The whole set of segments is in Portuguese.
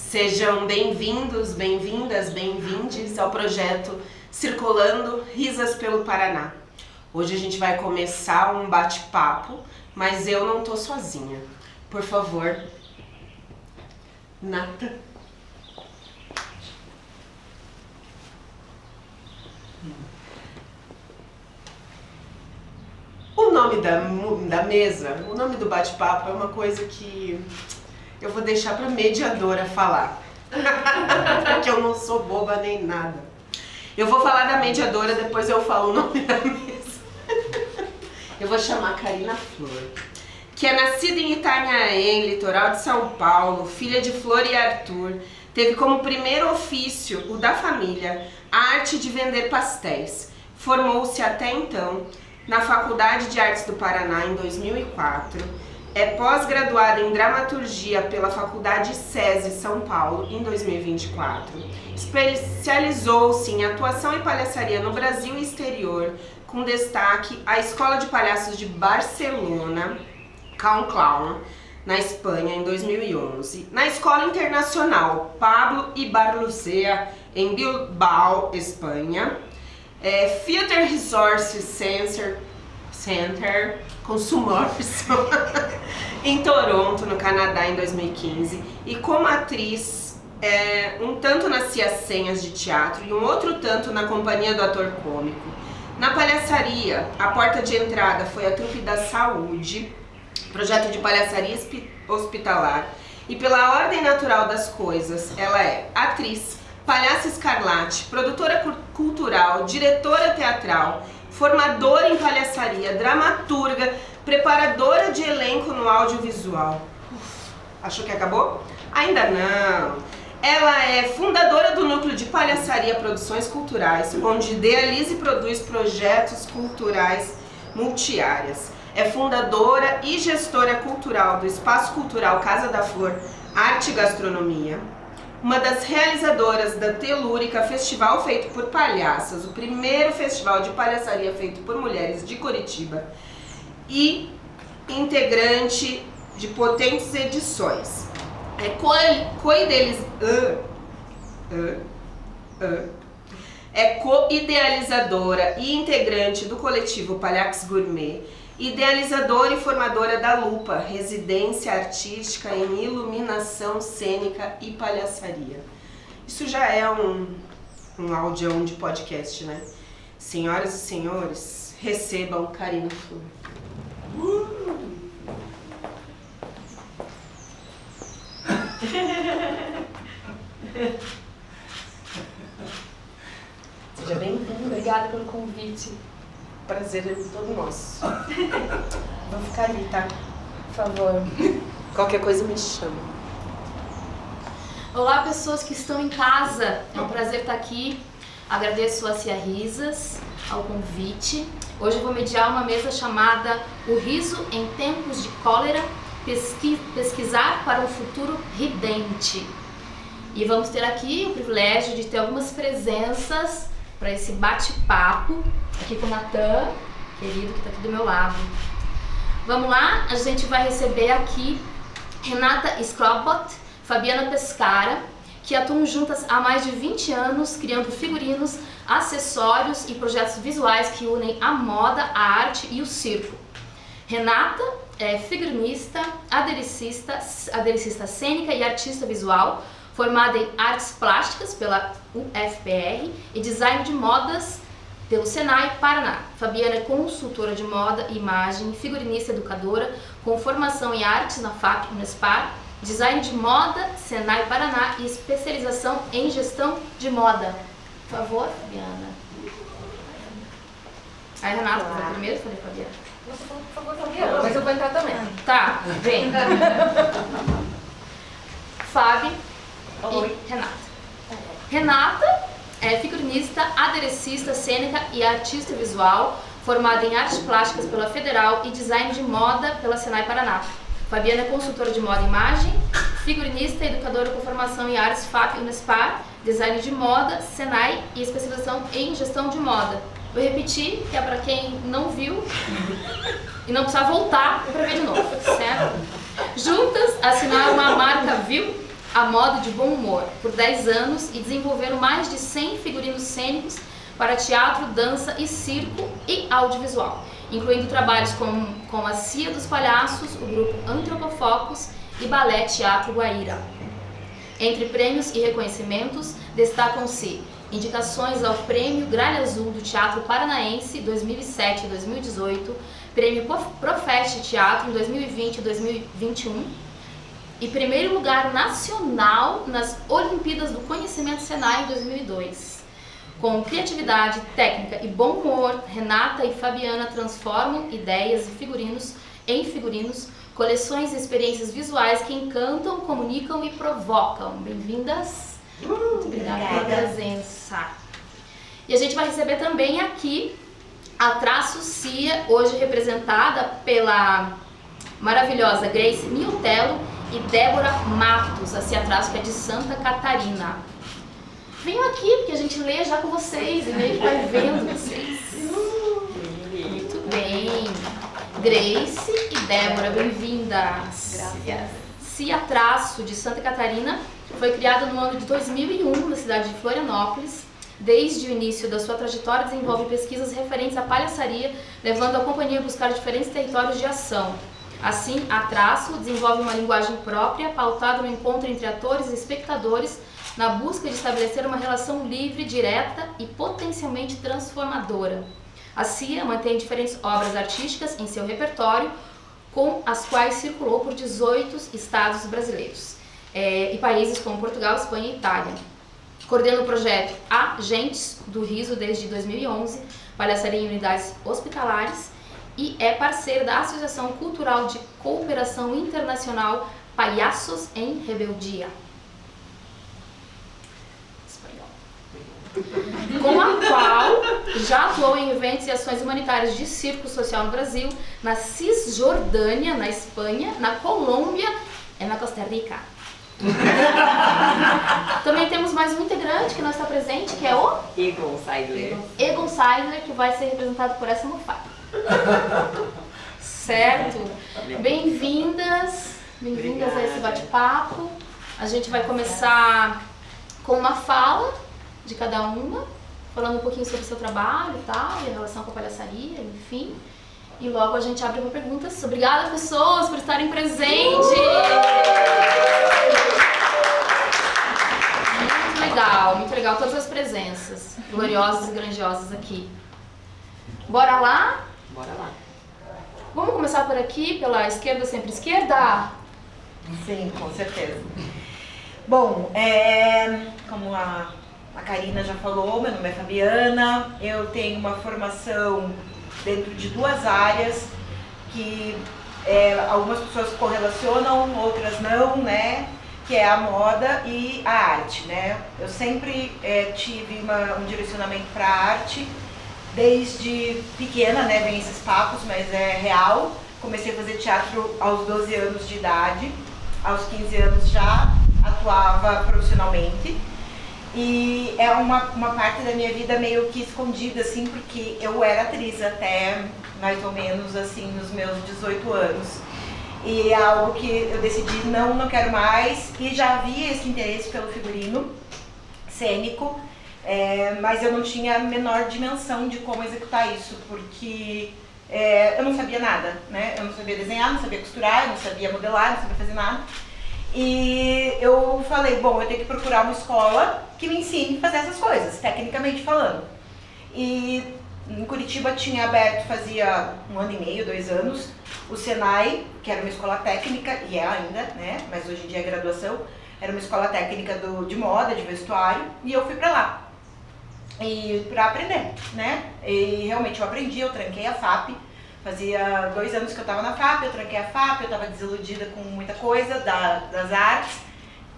Sejam bem-vindos, bem-vindas, bem-vindes ao projeto Circulando Risas pelo Paraná. Hoje a gente vai começar um bate-papo, mas eu não tô sozinha. Por favor, Nata. O nome da mesa, o nome do bate-papo é uma coisa que eu vou deixar pra mediadora falar. Porque eu não sou boba nem nada. Eu vou falar da mediadora, depois eu falo o nome da mesa. Eu vou chamar Karina Flor, que é nascida em Itanhaém, litoral de São Paulo, filha de Flor e Arthur. Teve como primeiro ofício, o da família, a arte de vender pastéis. Formou-se até então na Faculdade de Artes do Paraná em 2004. É pós-graduada em dramaturgia pela Faculdade SESI São Paulo em 2024. Especializou-se em atuação e palhaçaria no Brasil e exterior, com destaque à Escola de Palhaços de Barcelona, Clown, na Espanha em 2011. Na Escola Internacional Pablo Ibarluzea, em Bilbao, Espanha. Filter Resource Center Consumorson em Toronto, no Canadá, em 2015, e como atriz, um tanto nas Ciacenhas de teatro e um outro tanto na Companhia do Ator Cômico. Na palhaçaria, a porta de entrada foi a Trupe da Saúde, projeto de palhaçaria hospitalar, e pela ordem natural das coisas, ela é atriz, palhaça escarlate, produtora cultural, diretora teatral, formadora em palhaçaria, dramaturga, preparadora de elenco no audiovisual. Achou que acabou? Ainda não! Ela é fundadora do Núcleo de Palhaçaria Produções Culturais, onde idealiza e produz projetos culturais multiáreas. É fundadora e gestora cultural do Espaço Cultural Casa da Flor, Arte e Gastronomia. Uma das realizadoras da Telúrica, festival feito por palhaças, o primeiro festival de palhaçaria feito por mulheres de Curitiba, e integrante de potentes edições. É co-idealizadora e integrante do coletivo Palhax Gourmet, idealizadora e formadora da Lupa, residência artística em iluminação cênica e palhaçaria. Isso já é um áudio de podcast, né? Senhoras e senhores, recebam Karina Flor. Seja bem-vindo. Obrigada pelo convite. Prazer é todo nosso. Vou ficar ali, tá? Por favor. Qualquer coisa me chama. Olá, pessoas que estão em casa. É um prazer estar aqui. Agradeço a Cia Risas ao convite. Hoje eu vou mediar uma mesa chamada O Riso em Tempos de Cólera, pesquisar para um futuro ridente. E vamos ter aqui o privilégio de ter algumas presenças para esse bate-papo aqui com o Natan, querido, que está aqui do meu lado. Vamos lá, a gente vai receber aqui Renata Skrobot, Fabiana Pescara, que atuam juntas há mais de 20 anos, criando figurinos, acessórios e projetos visuais que unem a moda, a arte e o circo. Renata é figurinista, adericista cênica e artista visual, formada em artes plásticas pela UFPR e design de modas pelo Senai Paraná. Fabiana é consultora de moda e imagem, figurinista educadora, com formação em artes na FAP Unespar, design de moda, Senai Paraná e especialização em gestão de moda. Por favor, Fabiana. Aí, Renata, foi primeiro? Falei, Fabiana. Você falou, por favor, Fabiana, mas eu vou entrar também. Tá, vem. Fábio e Renata. Renata é figurinista, aderecista, cênica e artista visual, formada em artes plásticas pela Federal e design de moda pela Senai Paraná. Fabiana é consultora de moda e imagem, figurinista e educadora com formação em artes FAP Unespar, design de moda, Senai e especialização em gestão de moda. Vou repetir, que é para quem não viu e não precisa voltar para ver de novo, certo? Juntas assinaram a marca Viu, a moda de bom humor por 10 anos e desenvolveram mais de 100 figurinos cênicos para teatro, dança e circo e audiovisual, incluindo trabalhos como a Cia dos Palhaços, o grupo Antropofocus e Balé Teatro Guaíra. Entre prêmios e reconhecimentos, destacam-se indicações ao Prêmio Gralha Azul do Teatro Paranaense 2007 e 2018, Prêmio Profest Teatro em 2020 e 2021 e primeiro lugar nacional nas Olimpíadas do Conhecimento Senai em 2002. Com criatividade, técnica e bom humor, Renata e Fabiana transformam ideias e figurinos em figurinos, coleções e experiências visuais que encantam, comunicam e provocam. Bem-vindas! Muito obrigada pela presença. E a gente vai receber também aqui a Traço Cia, hoje representada pela maravilhosa Grace Miotello e Débora Matos, a Cia Traço, que é de Santa Catarina. Venham aqui, porque a gente lê já com vocês e meio que vai vendo vocês. Muito bem. Grace e Débora, bem-vindas. Graças. Cia Traço, de Santa Catarina, foi criada no ano de 2001 na cidade de Florianópolis. Desde o início da sua trajetória, desenvolve pesquisas referentes à palhaçaria, levando a companhia a buscar diferentes territórios de ação. Assim, a Traço desenvolve uma linguagem própria, pautada no encontro entre atores e espectadores, na busca de estabelecer uma relação livre, direta e potencialmente transformadora. A Cia mantém diferentes obras artísticas em seu repertório, com as quais circulou por 18 estados brasileiros e países como Portugal, Espanha e Itália. Coordena o projeto Agentes do Riso desde 2011, palhaçaria em unidades hospitalares, e é parceira da Associação Cultural de Cooperação Internacional Palhaços em Rebeldia, com a qual já atuou em eventos e ações humanitárias de circo social no Brasil, na Cisjordânia, na Espanha, na Colômbia e na Costa Rica. Também temos mais um integrante que não está presente, que é o Egon Seidler. Egon Seidler, que vai ser representado por essa almofada. Certo? Bem-vindas a esse bate-papo. A gente vai começar com uma fala de cada uma, falando um pouquinho sobre o seu trabalho e tal, e a relação com a palhaçaria, enfim. E logo a gente abre para perguntas. Obrigada, pessoas, por estarem presentes! Muito legal todas as presenças gloriosas e grandiosas aqui. Bora lá? Bora lá. Vamos começar por aqui, pela esquerda, sempre esquerda? Sim, com certeza. Bom, como a Karina já falou, meu nome é Fabiana, eu tenho uma formação dentro de duas áreas que algumas pessoas correlacionam, outras não, né? Que é a moda e a arte, né? Eu sempre tive um direcionamento para a arte, desde pequena, né? Vem esses papos, mas é real. Comecei a fazer teatro aos 12 anos de idade, aos 15 anos já atuava profissionalmente. E é uma parte da minha vida meio que escondida, assim, porque eu era atriz até mais ou menos, assim, nos meus 18 anos. E é algo que eu decidi, não quero mais, e já havia esse interesse pelo figurino cênico, mas eu não tinha a menor dimensão de como executar isso, porque eu não sabia nada, né? Eu não sabia desenhar, não sabia costurar, eu não sabia modelar, não sabia fazer nada. E eu falei, bom, eu tenho que procurar uma escola que me ensine a fazer essas coisas, tecnicamente falando. E em Curitiba tinha aberto, fazia 1 ano e meio, 2 anos, o Senai, que era uma escola técnica, e é ainda, né, mas hoje em dia é graduação, era uma escola técnica de moda, de vestuário, e eu fui pra lá, e pra aprender, né, e realmente eu aprendi, eu tranquei a FAP, fazia 2 anos que eu tava na FAP, eu tranquei a FAP, eu tava desiludida com muita coisa das artes,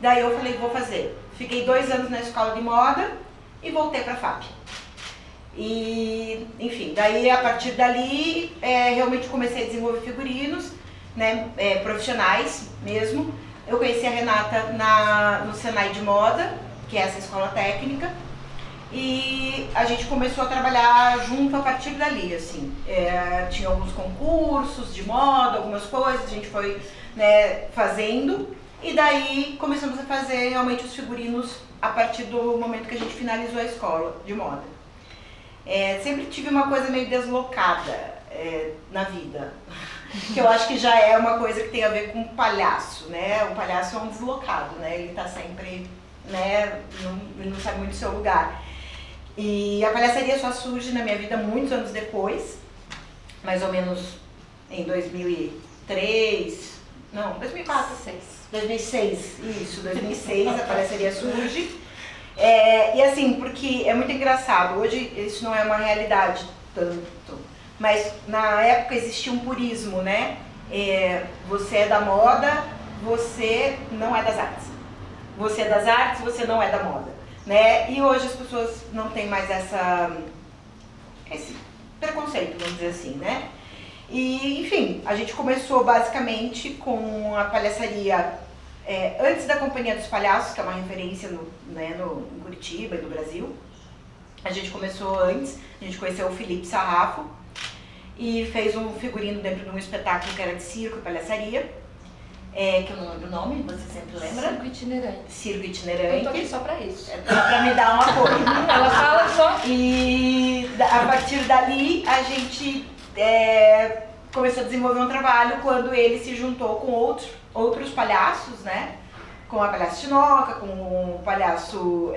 daí eu falei, vou fazer. Fiquei 2 anos na escola de moda e voltei pra FAP. E, enfim, daí a partir dali realmente comecei a desenvolver figurinos, né, profissionais mesmo. Eu conheci a Renata no Senai de Moda, que é essa escola técnica, e a gente começou a trabalhar junto a partir dali, assim. Tinha alguns concursos de moda, algumas coisas, a gente foi, né, fazendo, E daí começamos a fazer realmente os figurinos a partir do momento que a gente finalizou a escola de moda. Sempre tive uma coisa meio deslocada na vida, que eu acho que já é uma coisa que tem a ver com palhaço, né? O palhaço é um deslocado, né? Ele tá sempre, né? Ele não sabe muito do seu lugar. E a palhaçaria só surge na minha vida muitos anos depois, mais ou menos em 2003, não, 2004. 2006, isso, 2006 a palhaçaria surge. E assim, porque é muito engraçado, hoje isso não é uma realidade tanto, mas na época existia um purismo, né? Você é da moda, você não é das artes. Você é das artes, você não é da moda, né? E hoje as pessoas não têm mais esse preconceito, vamos dizer assim, né? E, enfim, a gente começou basicamente com a palhaçaria antes da Companhia dos Palhaços, que é uma referência em Curitiba e no Brasil. A gente começou antes, a gente conheceu o Felipe Sarrafo e fez um figurino dentro de um espetáculo que era de circo e palhaçaria, que eu não lembro o nome, você sempre lembra? Circo itinerante. Circo itinerante. Eu tô aqui só pra isso. Pra me dar um apoio. Ela fala só. E a partir dali a gente começou a desenvolver um trabalho quando ele se juntou com outros palhaços, né? Com a palhaça Tinoca, com o palhaço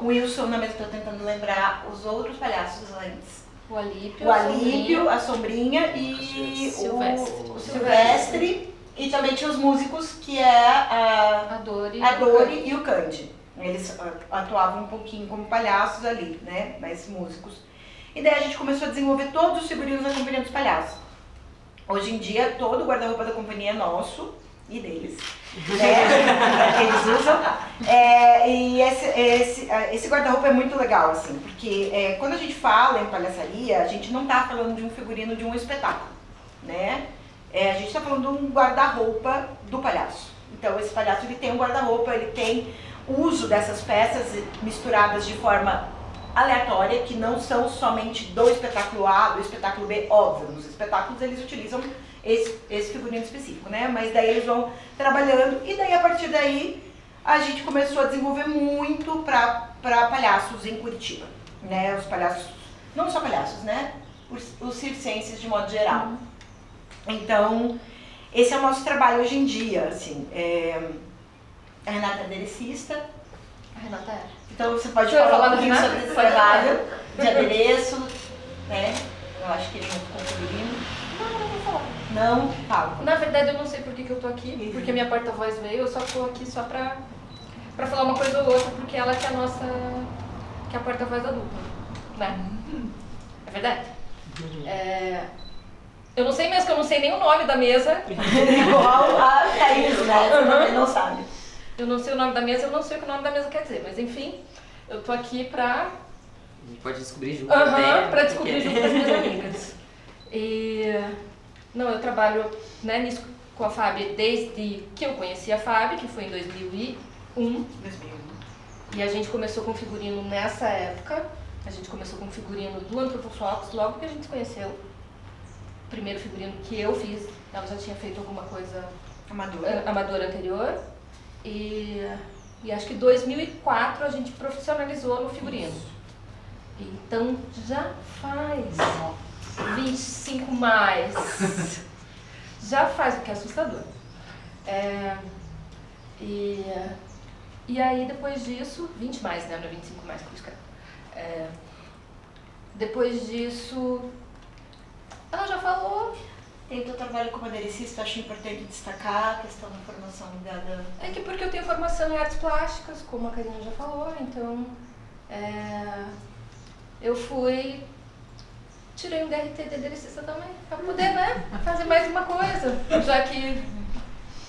Wilson, não, mas estou tentando lembrar os outros palhaços antes. O Alípio, a Sombrinha e o Silvestre. E também tinha os músicos, que é a Dori e o Candi. Eles atuavam um pouquinho como palhaços ali, né? Mas músicos. E daí a gente começou a desenvolver todos os figurinos da Companhia dos Palhaços. Hoje em dia, todo o guarda-roupa da companhia é nosso e deles, né? Que eles usam. E esse guarda-roupa é muito legal, assim, porque quando a gente fala em palhaçaria, a gente não está falando de um figurino de um espetáculo, né? A gente está falando de um guarda-roupa do palhaço. Então, esse palhaço ele tem um guarda-roupa, ele tem uso dessas peças misturadas de forma aleatória, que não são somente do espetáculo A, do espetáculo B, óbvio. Nos espetáculos eles utilizam esse figurino específico, né? Mas daí eles vão trabalhando e daí a partir daí a gente começou a desenvolver muito para palhaços em Curitiba, né? Os palhaços, não só palhaços, né? Os circenses de modo geral. Então, esse é o nosso trabalho hoje em dia, assim. A Renata é aderecista. A Renata é. Então você pode falar um pouquinho sobre esse trabalho de adereço, né? Eu acho que ele junto com o figurino. Não vou falar. Não, fala. Na verdade eu não sei por que eu tô aqui, porque minha porta-voz veio, eu só tô aqui só pra falar uma coisa ou outra, porque ela que é a porta-voz da dupla, né? É verdade? Eu não sei mesmo, que eu não sei nem o nome da mesa. Igual a Thaís, né? Você também não sabe. Eu não sei o nome da mesa, eu não sei o que o nome da mesa quer dizer, mas enfim, eu tô aqui pra... A gente pode descobrir junto também. Pra descobrir junto com as minhas amigas. Não, eu trabalho, né, nisso com a Fábio desde que eu conheci a Fábio, que foi em 2001. E a gente começou com figurino nessa época. A gente começou com figurino do Anthropofocus, logo que a gente se conheceu. O primeiro figurino que eu fiz, ela já tinha feito alguma coisa amadora anterior. E acho que em 2004 a gente profissionalizou no figurino. Então já faz 25 mais. Já faz, o que é assustador. E aí depois disso, 20 mais, né? Não é 25 mais, por isso que depois disso, ela já falou. Tem o teu trabalho como aderecista, acho importante destacar a questão da formação ligada. É que porque eu tenho formação em artes plásticas, como a Karina já falou, então eu tirei um DRT de aderecista também, pra poder, né, fazer mais uma coisa, já que...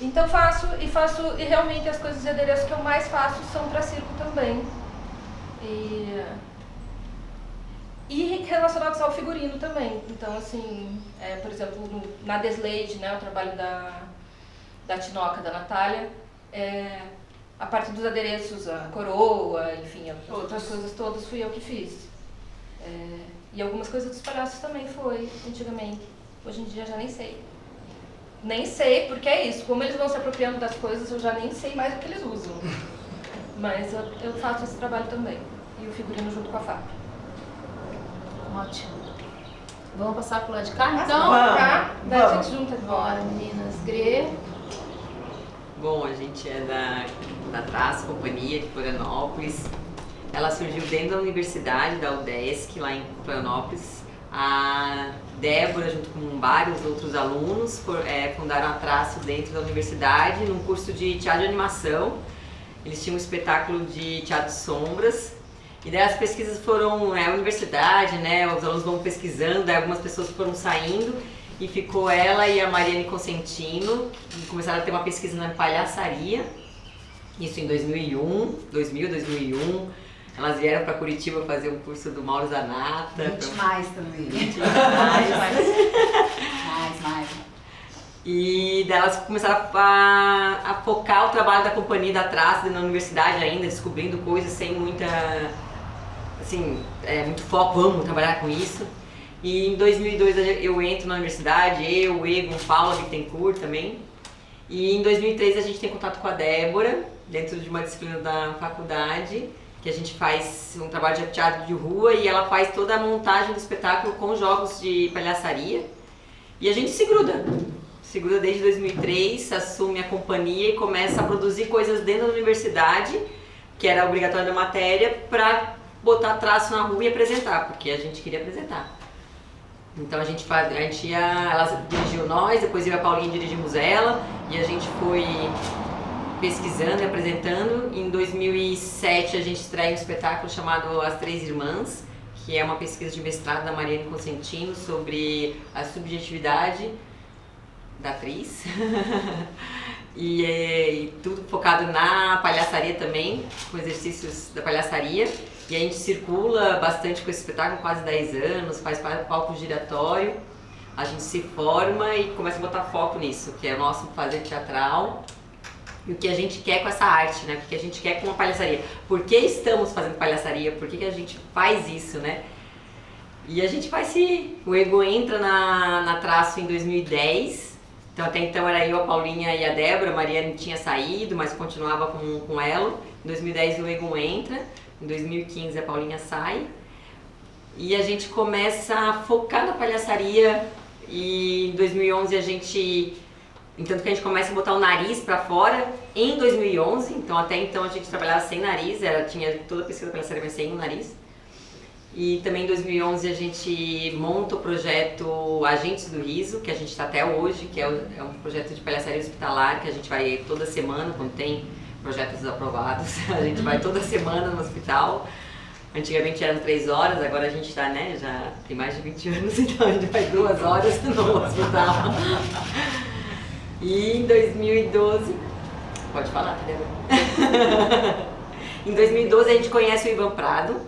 Então faço, e realmente as coisas de adereço que eu mais faço são para circo também. E relacionados ao figurino também. Então, assim, por exemplo, na Deslade, né, o trabalho da Tinoca, da Natália, a parte dos adereços, a coroa, enfim, as outras coisas todas fui eu que fiz. E algumas coisas dos palhaços também foi, antigamente. Hoje em dia já nem sei. nem sei, porque é isso. Como eles vão se apropriando das coisas, eu já nem sei mais o que eles usam. Mas eu faço esse trabalho também. E o figurino junto com a Fábio. Ótimo. Vamos passar pro lado de cá, então? Tá? Daí a Vamos. gente junta de Bora, volta. meninas. Gre. Bom, a gente é da Traço Companhia de Florianópolis. Ela surgiu dentro da universidade, da UDESC, lá em Florianópolis. A Débora, junto com vários outros alunos, fundaram a Traço dentro da universidade, num curso de teatro de animação. Eles tinham um espetáculo de teatro de sombras. E daí as pesquisas foram, a universidade, né, os alunos vão pesquisando, daí algumas pessoas foram saindo e ficou ela e a Mariane Consentino, que começaram a ter uma pesquisa na palhaçaria, isso em 2001. Elas vieram para Curitiba fazer um curso do Mauro Zanata. 20 mais também. 20 Mais. E daí elas começaram a focar o trabalho da companhia da Traço na universidade ainda, descobrindo coisas sem muita, assim, muito foco, vamos trabalhar com isso. E em 2002 eu entro na universidade, eu, o Egon, Paula Bittencourt também. E em 2003 a gente tem contato com a Débora, dentro de uma disciplina da faculdade, que a gente faz um trabalho de teatro de rua e ela faz toda a montagem do espetáculo com jogos de palhaçaria. E a gente se gruda desde 2003, assume a companhia e começa a produzir coisas dentro da universidade, que era obrigatória da matéria, para botar traço na rua e apresentar, porque a gente queria apresentar. Então ela dirigiu nós, depois eu e a Paulinha dirigimos ela, e a gente foi pesquisando e apresentando. Em 2007 a gente estreia um espetáculo chamado As Três Irmãs, que é uma pesquisa de mestrado da Mariane Consentino sobre a subjetividade da atriz e tudo focado na palhaçaria também, com exercícios da palhaçaria. E a gente circula bastante com esse espetáculo, quase 10 anos, faz palco giratório, a gente se forma e começa a botar foco nisso, que é o nosso fazer teatral e o que a gente quer com essa arte, né? O que a gente quer com a palhaçaria. Por que estamos fazendo palhaçaria? Por que a gente faz isso, né? E a gente o Ego entra na Traço em 2010. Então até então era eu, a Paulinha e a Débora, a Mariane tinha saído, mas continuava com ela. Em 2010 o Egon entra, em 2015 a Paulinha sai. E a gente começa a focar na palhaçaria e em 2011 tanto que a gente começa a botar o nariz pra fora em 2011, então até então a gente trabalhava sem nariz, tinha toda a pesquisa da palhaçaria, mas sem o nariz. E também em 2011 a gente monta o projeto Agentes do Riso, que a gente está até hoje, que é um projeto de palhaçaria hospitalar, que a gente vai toda semana, quando tem projetos aprovados, a gente vai toda semana no hospital. Antigamente eram 3 horas, agora a gente está, né, já tem mais de 20 anos, então a gente vai 2 horas no hospital. E em 2012, pode falar, Débora? Em 2012 a gente conhece o Ivan Prado,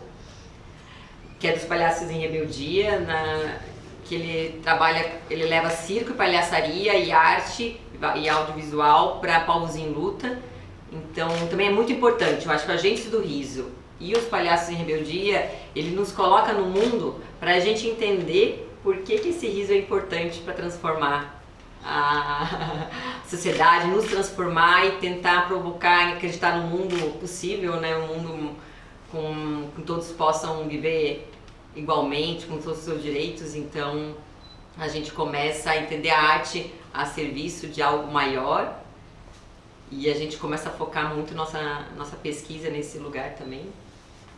que é dos Palhaços em Rebeldia, que ele leva circo, palhaçaria e arte e audiovisual para Povos em Luta. Então também é muito importante, eu acho que a Agentes do Riso e os Palhaços em Rebeldia, ele nos coloca no mundo para a gente entender por que esse riso é importante para transformar a sociedade, nos transformar e tentar provocar e acreditar no mundo possível, né? Um mundo com todos possam viver igualmente, com todos os seus direitos. Então a gente começa a entender a arte a serviço de algo maior e a gente começa a focar muito nossa pesquisa nesse lugar também.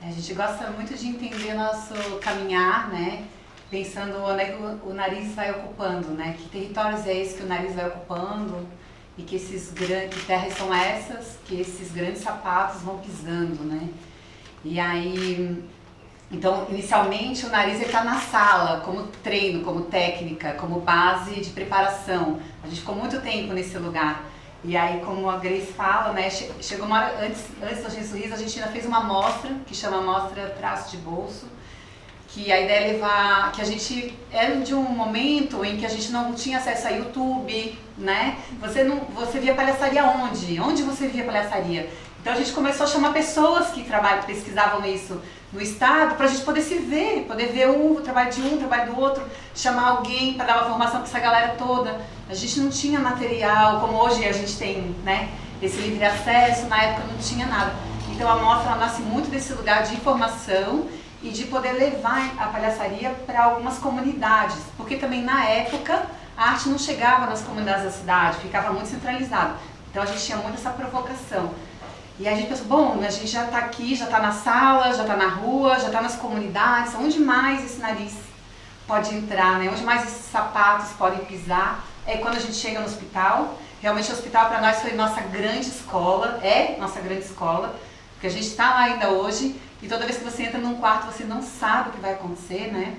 A gente gosta muito de entender nosso caminhar, né? Pensando onde é que o nariz vai ocupando, né? Que territórios é esse que o nariz vai ocupando e que que terras são essas que esses grandes sapatos vão pisando, né? E aí, então, inicialmente o nariz está na sala, como treino, como técnica, como base de preparação. A gente ficou muito tempo nesse lugar. E aí, como a Grace fala, né, chegou uma hora, antes do Agentes do Riso, a gente ainda fez uma mostra, que chama Mostra Traço de Bolso, que a ideia é levar, que a gente era de um momento em que a gente não tinha acesso a YouTube, né? Você via palhaçaria onde? Onde você via palhaçaria? Então a gente começou a chamar pessoas que pesquisavam isso no estado, para a gente poder se ver, poder ver o trabalho de um, o trabalho do outro, chamar alguém para dar uma formação para essa galera toda. A gente não tinha material, como hoje a gente tem, né, esse livre acesso, na época não tinha nada. Então a mostra ela nasce muito desse lugar de informação e de poder levar a palhaçaria para algumas comunidades, porque também na época a arte não chegava nas comunidades da cidade, ficava muito centralizada. Então a gente tinha muito essa provocação. E a gente pensou, bom, a gente já está aqui, já está na sala, já está na rua, já está nas comunidades, onde mais esse nariz pode entrar, né? Onde mais esses sapatos podem pisar? É quando a gente chega no hospital. Realmente o hospital para nós foi nossa grande escola, é nossa grande escola, porque a gente está lá ainda hoje e toda vez que você entra num quarto você não sabe o que vai acontecer, né?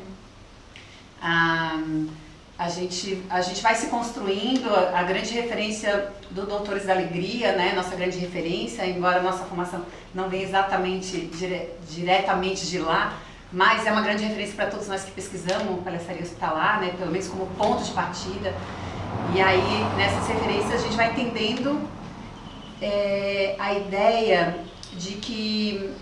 A gente vai se construindo, a grande referência do Doutores da Alegria, né? Nossa grande referência, embora a nossa formação não venha exatamente, diretamente de lá, mas é uma grande referência para todos nós que pesquisamos palhaçaria hospitalar, né? Pelo menos como ponto de partida. E aí, nessas referências, a gente vai entendendo a ideia de que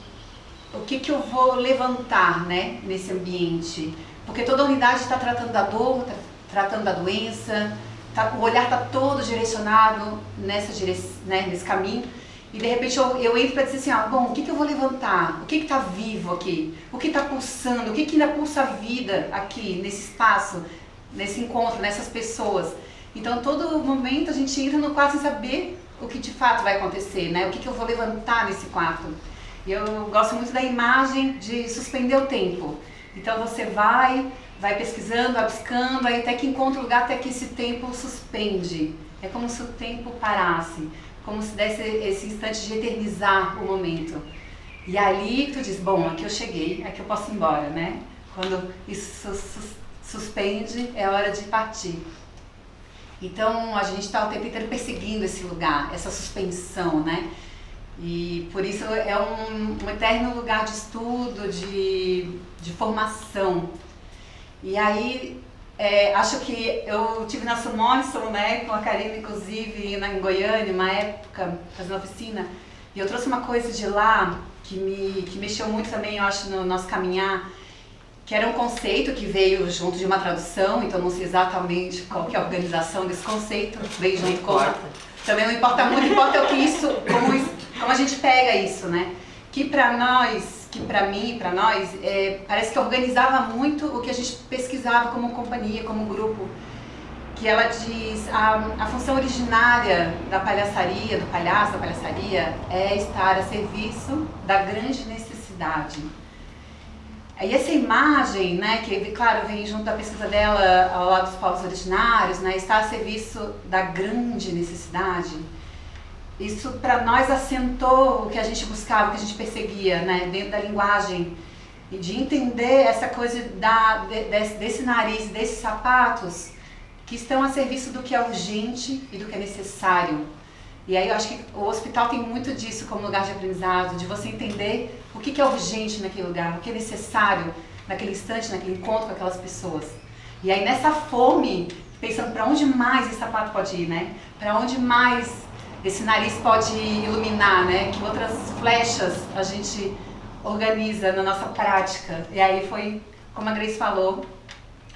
o que eu vou levantar, né, nesse ambiente. Porque toda unidade está tratando da dor, está tratando da doença, o olhar está todo direcionado nesse caminho. E de repente eu entro para dizer assim, bom, o que eu vou levantar? O que está vivo aqui? O que está pulsando? O que ainda pulsa a vida aqui, nesse espaço, nesse encontro, nessas pessoas? Então, todo momento a gente entra no quarto sem saber o que de fato vai acontecer, né? O que eu vou levantar nesse quarto. E eu gosto muito da imagem de suspender o tempo. Então, você vai pesquisando, vai buscando, aí até que encontra o lugar, até que esse tempo suspende. É como se o tempo parasse, como se desse esse instante de eternizar o momento. E ali tu diz, bom, aqui eu cheguei, aqui eu posso ir embora, né? Quando isso suspende, é hora de partir. Então a gente está o tempo inteiro perseguindo esse lugar, essa suspensão, né? E por isso é um eterno lugar de estudo, de formação. E aí acho que eu tive na Morrison, né, com a Karina inclusive em Goiânia, uma época, fazendo oficina, e eu trouxe uma coisa de lá que mexeu muito também, eu acho, no nosso caminhar, que era um conceito que veio junto de uma tradução, então não sei exatamente qual que é a organização desse conceito, veio junto com... Também não importa muito, importa o que isso, como a gente pega isso, né? Que pra nós, que pra mim, pra nós, parece que organizava muito o que a gente pesquisava como companhia, como grupo. Que ela diz, a função originária da palhaçaria, do palhaço, da palhaçaria, é estar a serviço da grande necessidade. E essa imagem, né, que claro vem junto da pesquisa dela ao lado dos povos originários, né, está a serviço da grande necessidade, isso para nós assentou o que a gente buscava, o que a gente perseguia, né, dentro da linguagem, e de entender essa coisa desse nariz, desses sapatos, que estão a serviço do que é urgente e do que é necessário. E aí eu acho que o hospital tem muito disso como lugar de aprendizado, de você entender o que é urgente naquele lugar, o que é necessário naquele instante, naquele encontro com aquelas pessoas. E aí nessa fome, pensando para onde mais esse sapato pode ir, né? Para onde mais esse nariz pode iluminar, né? Que outras flechas a gente organiza na nossa prática. E aí foi, como a Grace falou,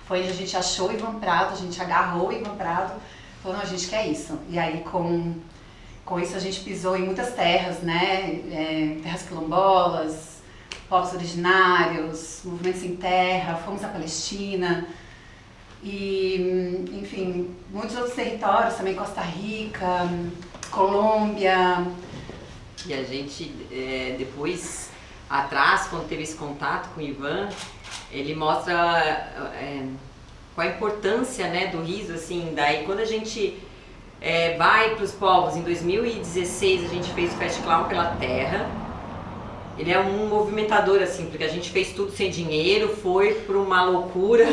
foi onde a gente achou o Ivan Prado, a gente agarrou o Ivan Prado, falou, não, a gente quer isso. E aí com isso a gente pisou em muitas terras, né? Terras quilombolas, povos originários, movimentos sem terra, fomos à Palestina e, enfim, muitos outros territórios também, Costa Rica, Colômbia. E a gente depois, atrás, quando teve esse contato com o Ivan, ele mostra qual a importância, né, do riso, assim, daí quando a gente vai para os povos, em 2016 a gente fez o Fast Clown pela Terra. Ele é um movimentador, assim, porque a gente fez tudo sem dinheiro, foi por uma loucura,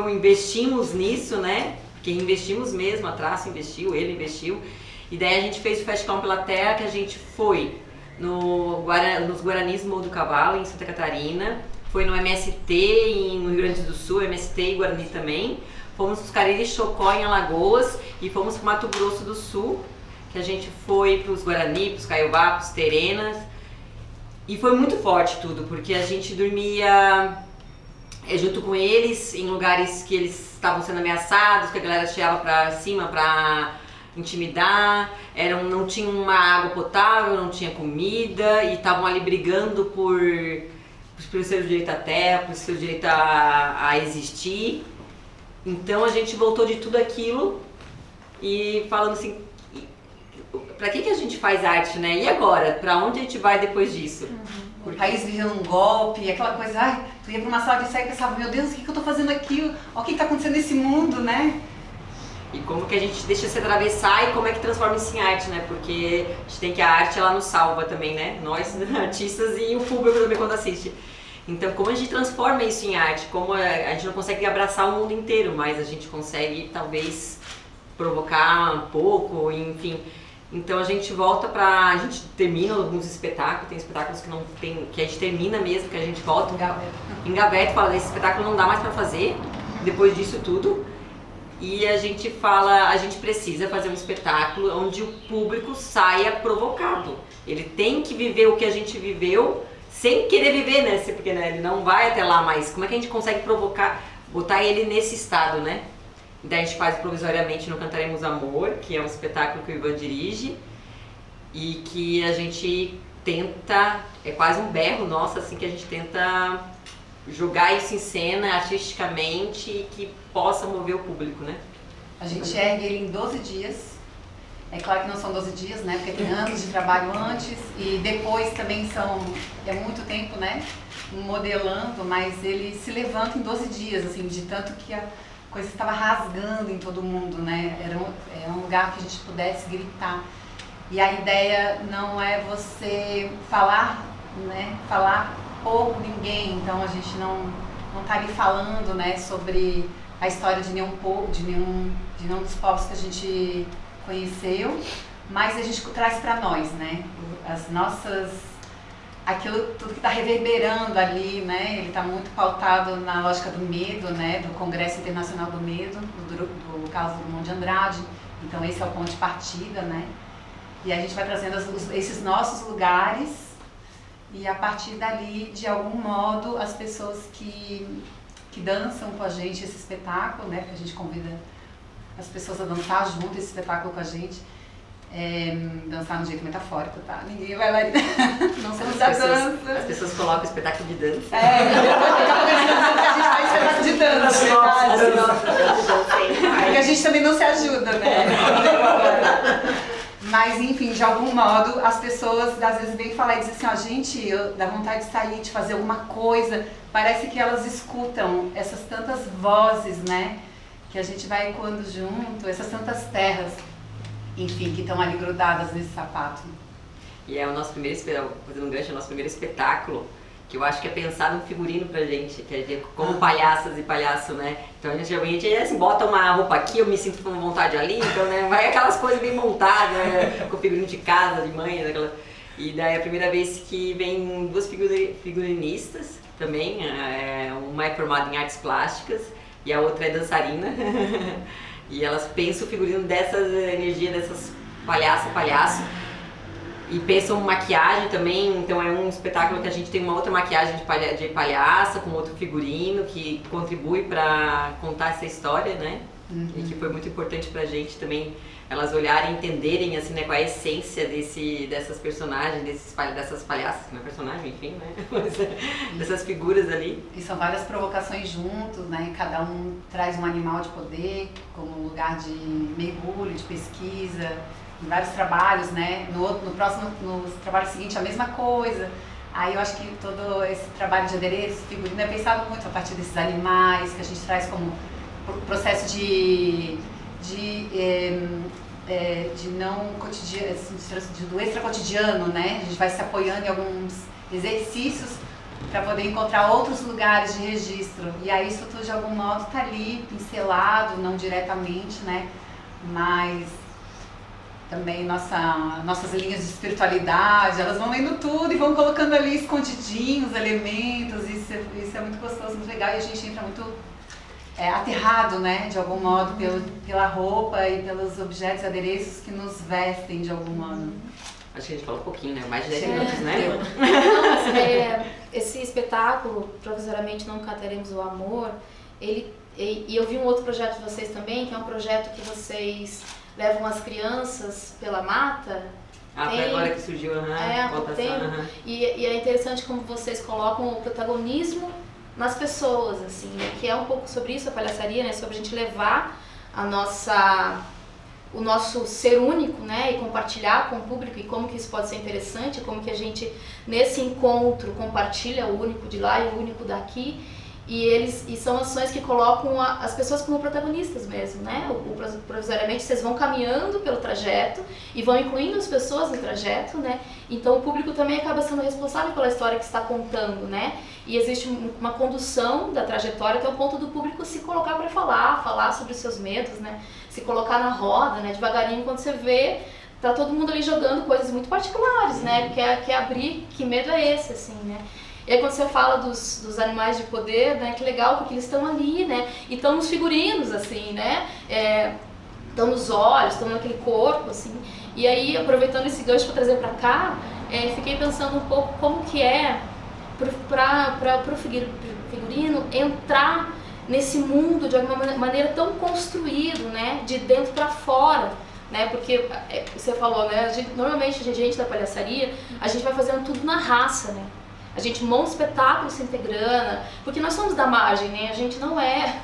investimos nisso, né, porque investimos mesmo, a Traço investiu, ele investiu, e daí a gente fez o Fast Clown pela Terra, que a gente foi nos Guaranis Morro do Cavalo, em Santa Catarina, foi no MST no Rio Grande do Sul, MST e Guarani também. Fomos para os Cariri Chocó em Alagoas e fomos para o Mato Grosso do Sul, que a gente foi para os Guarani, para os Caiobá, para os Terenas. E foi muito forte tudo, porque a gente dormia junto com eles em lugares que eles estavam sendo ameaçados, que a galera chegava para cima para intimidar, não tinha uma água potável, não tinha comida e estavam ali brigando pelo seu direito à terra, pelo seu direito a existir. Então a gente voltou de tudo aquilo e falando assim, pra que a gente faz arte, né? E agora? Pra onde a gente vai depois disso? O país vivendo um golpe, aquela coisa, ai, tu ia pra uma sala de ensaio e pensava, meu Deus, o que eu tô fazendo aqui? Olha o que tá acontecendo nesse mundo, né? E como que a gente deixa se atravessar e como é que transforma isso em arte, né? Porque a gente tem que a arte, ela nos salva também, né? Nós, artistas, e o público também quando assiste. Então, como a gente transforma isso em arte? Como a gente não consegue abraçar o mundo inteiro, mas a gente consegue, talvez, provocar um pouco, enfim. Então, a gente volta a gente termina alguns espetáculos, tem espetáculos que não tem, que a gente termina mesmo, que a gente volta, engaveta e fala, esse espetáculo não dá mais pra fazer, depois disso tudo. E a gente fala, a gente precisa fazer um espetáculo onde o público saia provocado. Ele tem que viver o que a gente viveu, sem querer viver, né? Porque né, ele não vai até lá, mas como é que a gente consegue provocar, botar ele nesse estado, né? Daí a gente faz provisoriamente no Cantaremos Amor, que é um espetáculo que o Ivan dirige e que a gente tenta, é quase um berro nosso, assim, que a gente tenta jogar isso em cena artisticamente e que possa mover o público, né? A gente ergue ele em 12 dias. É claro que não são 12 dias, né? Porque tem anos de trabalho antes e depois também é muito tempo, né? Modelando, mas ele se levanta em 12 dias, assim, de tanto que a coisa estava rasgando em todo mundo, né? Era um lugar que a gente pudesse gritar. E a ideia não é você falar, né? Falar por ninguém, então a gente não tá ali falando, né? Sobre a história de nenhum povo, de nenhum dos povos que a gente conheceu, mas a gente traz para nós, né? As nossas, aquilo tudo que está reverberando ali, né? Ele está muito pautado na lógica do medo, né? Do Congresso Internacional do Medo, do Carlos Drummond de Andrade. Então esse é o ponto de partida, né? E a gente vai trazendo esses nossos lugares e a partir dali, de algum modo, as pessoas que dançam com a gente esse espetáculo, né? Porque a gente convida as pessoas a dançar junto esse espetáculo com a gente. Dançar no jeito metafórico, tá? Ninguém vai lá e não somos da dança. As pessoas colocam o espetáculo de dança. A gente faz espetáculo de dança, verdade. Porque a gente também não se ajuda, né? Mas enfim, de algum modo, as pessoas às vezes vêm falar e dizem assim, ó, gente, dá vontade de sair, de fazer alguma coisa. Parece que elas escutam essas tantas vozes, né? Que a gente vai ecoando junto, essas tantas terras, enfim, que estão ali grudadas nesse sapato. E é o nosso primeiro espetáculo, fazendo um gancho, é o nosso primeiro espetáculo, que eu acho que é pensado um figurino pra gente, que é como palhaças e palhaço, né? Então a gente geralmente assim, bota uma roupa aqui, eu me sinto com vontade ali, então né, vai aquelas coisas bem montadas, né? Com figurino de casa, de mãe, daquela... E daí é a primeira vez que vem duas figurinistas também, uma é formada em artes plásticas e a outra é dançarina. E elas pensam o figurino dessas energias, dessas palhaço. E pensam maquiagem também, então é um espetáculo que a gente tem uma outra maquiagem de palhaça, com outro figurino, que contribui para contar essa história, né? Uhum. E que foi muito importante pra gente também, elas olharem e entenderem, assim, né, qual é a essência dessas personagens, dessas palhaças, não é personagem, enfim, né? Dessas figuras ali. E são várias provocações juntos, né? Cada um traz um animal de poder, como lugar de mergulho, de pesquisa, em vários trabalhos, né? No trabalho seguinte a mesma coisa. Aí eu acho que todo esse trabalho de adereço, figurino, é pensado muito a partir desses animais que a gente traz como processo de não cotidiano, do extra cotidiano, né? A gente vai se apoiando em alguns exercícios para poder encontrar outros lugares de registro. E aí isso tudo de algum modo está ali, pincelado, não diretamente, né? Mas também nossas linhas de espiritualidade, elas vão vendo tudo e vão colocando ali escondidinhos elementos, isso é muito gostoso, muito legal, e a gente entra muito aterrado, né, de algum modo, pela roupa e pelos objetos e adereços que nos vestem de algum modo. Acho que a gente falou um pouquinho, né? Mais de 10 minutos, né? Não, mas esse espetáculo, Provisoriamente Nunca Teremos o Amor, e eu vi um outro projeto de vocês também, que é um projeto que vocês levam as crianças pela mata. Foi agora que surgiu a votação. E é interessante como vocês colocam o protagonismo nas pessoas, assim, né? Que é um pouco sobre isso, a palhaçaria, né? Sobre a gente levar o nosso ser único, né? E compartilhar com o público, e como que isso pode ser interessante, como que a gente, nesse encontro, compartilha o único de lá e o único daqui. E são ações que colocam as pessoas como protagonistas mesmo, né? Provisoriamente vocês vão caminhando pelo trajeto e vão incluindo as pessoas no trajeto, né? Então o público também acaba sendo responsável pela história que está contando, né? E existe uma condução da trajetória até o ponto do público se colocar para falar sobre os seus medos, né? Se colocar na roda, né? Devagarinho, quando você vê, tá todo mundo ali jogando coisas muito particulares, né? Que é abrir, que medo é esse, assim, né? E aí quando você fala dos animais de poder, né, que legal, porque eles estão ali, né, e estão nos figurinos, assim, né, estão nos olhos, estão naquele corpo, assim. E aí, aproveitando esse gancho para trazer para cá, fiquei pensando um pouco como que é para o figurino entrar nesse mundo de alguma maneira tão construído, né, de dentro para fora. Né, porque você falou, né, normalmente a gente da palhaçaria, a gente vai fazendo tudo na raça, né. A gente monta espetáculo sem ter grana, porque nós somos da margem, né? A gente não é...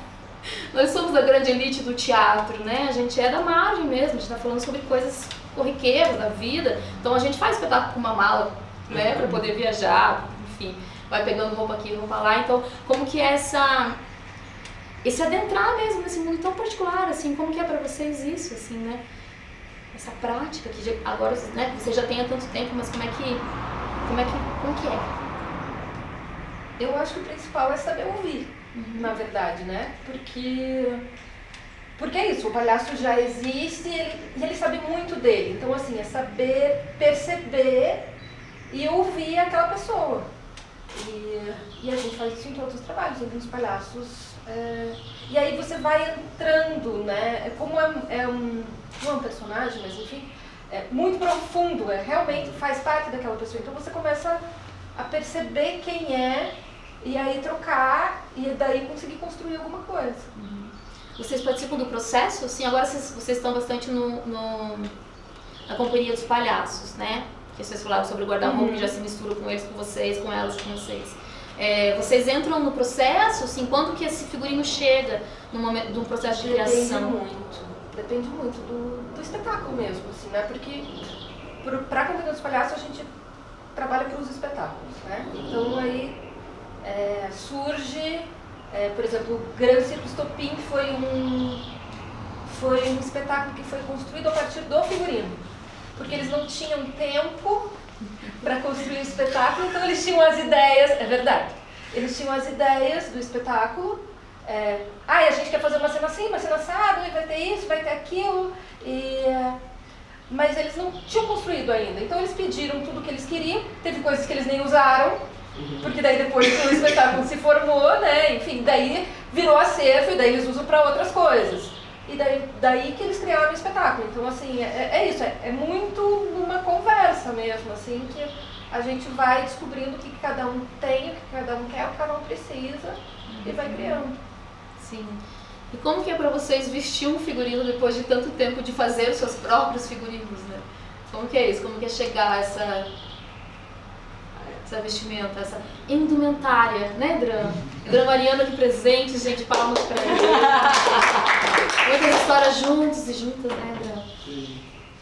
Nós somos da grande elite do teatro, né? A gente é da margem mesmo, a gente tá falando sobre coisas corriqueiras da vida. Então a gente faz espetáculo com uma mala, né? Pra poder viajar, enfim, vai pegando roupa aqui, roupa lá. Então, como que é esse adentrar mesmo nesse mundo tão particular, assim, como que é pra vocês isso, assim, né? Essa prática que agora, né, você já tem há tanto tempo, mas como que é? Eu acho que o principal é saber ouvir, na verdade, né? Porque é isso, o palhaço já existe e ele sabe muito dele. Então, assim, é saber perceber e ouvir aquela pessoa. E a gente faz isso em todos os trabalhos, entre os palhaços. E aí você vai entrando, né? Como não é um personagem, mas enfim, é muito profundo, realmente faz parte daquela pessoa. Então você começa a perceber quem é e aí trocar e daí conseguir construir alguma coisa. Vocês participam do processo? Sim, agora vocês estão bastante na companhia dos palhaços, né? Que vocês falaram sobre o guarda-roupa, que já se mistura com eles, com vocês, com elas, com vocês. Vocês entram no processo, assim, quando que esse figurino chega no processo de criação? Depende muito do espetáculo mesmo, assim, né? Porque para a companhia dos palhaços a gente trabalha para os espetáculos, né? Então aí surge, por exemplo, o Grande Circo Estopim foi um espetáculo que foi construído a partir do figurino, porque eles não tinham tempo para construir o espetáculo, então eles tinham as ideias, é verdade, eles tinham as ideias do espetáculo, a gente quer fazer uma cena assim, uma cena assada, vai ter isso, vai ter aquilo, mas eles não tinham construído ainda, então eles pediram tudo o que eles queriam, teve coisas que eles nem usaram, porque daí depois que o espetáculo se formou, né, enfim, daí virou acervo e daí eles usam para outras coisas. E daí que eles criaram o espetáculo. Então, assim, é isso, é muito numa conversa mesmo, assim, que a gente vai descobrindo o que cada um tem, o que cada um quer, o que cada um precisa e vai criando. Sim. E como que é pra vocês vestir um figurino depois de tanto tempo de fazer os seus próprios figurinos, né? Como que é isso? Como que é chegar a essa vestimenta, essa indumentária, né, Dran? Dran Mariana aqui presente, gente, palmas pra ele. Muitas histórias juntos e juntas, né, Dran?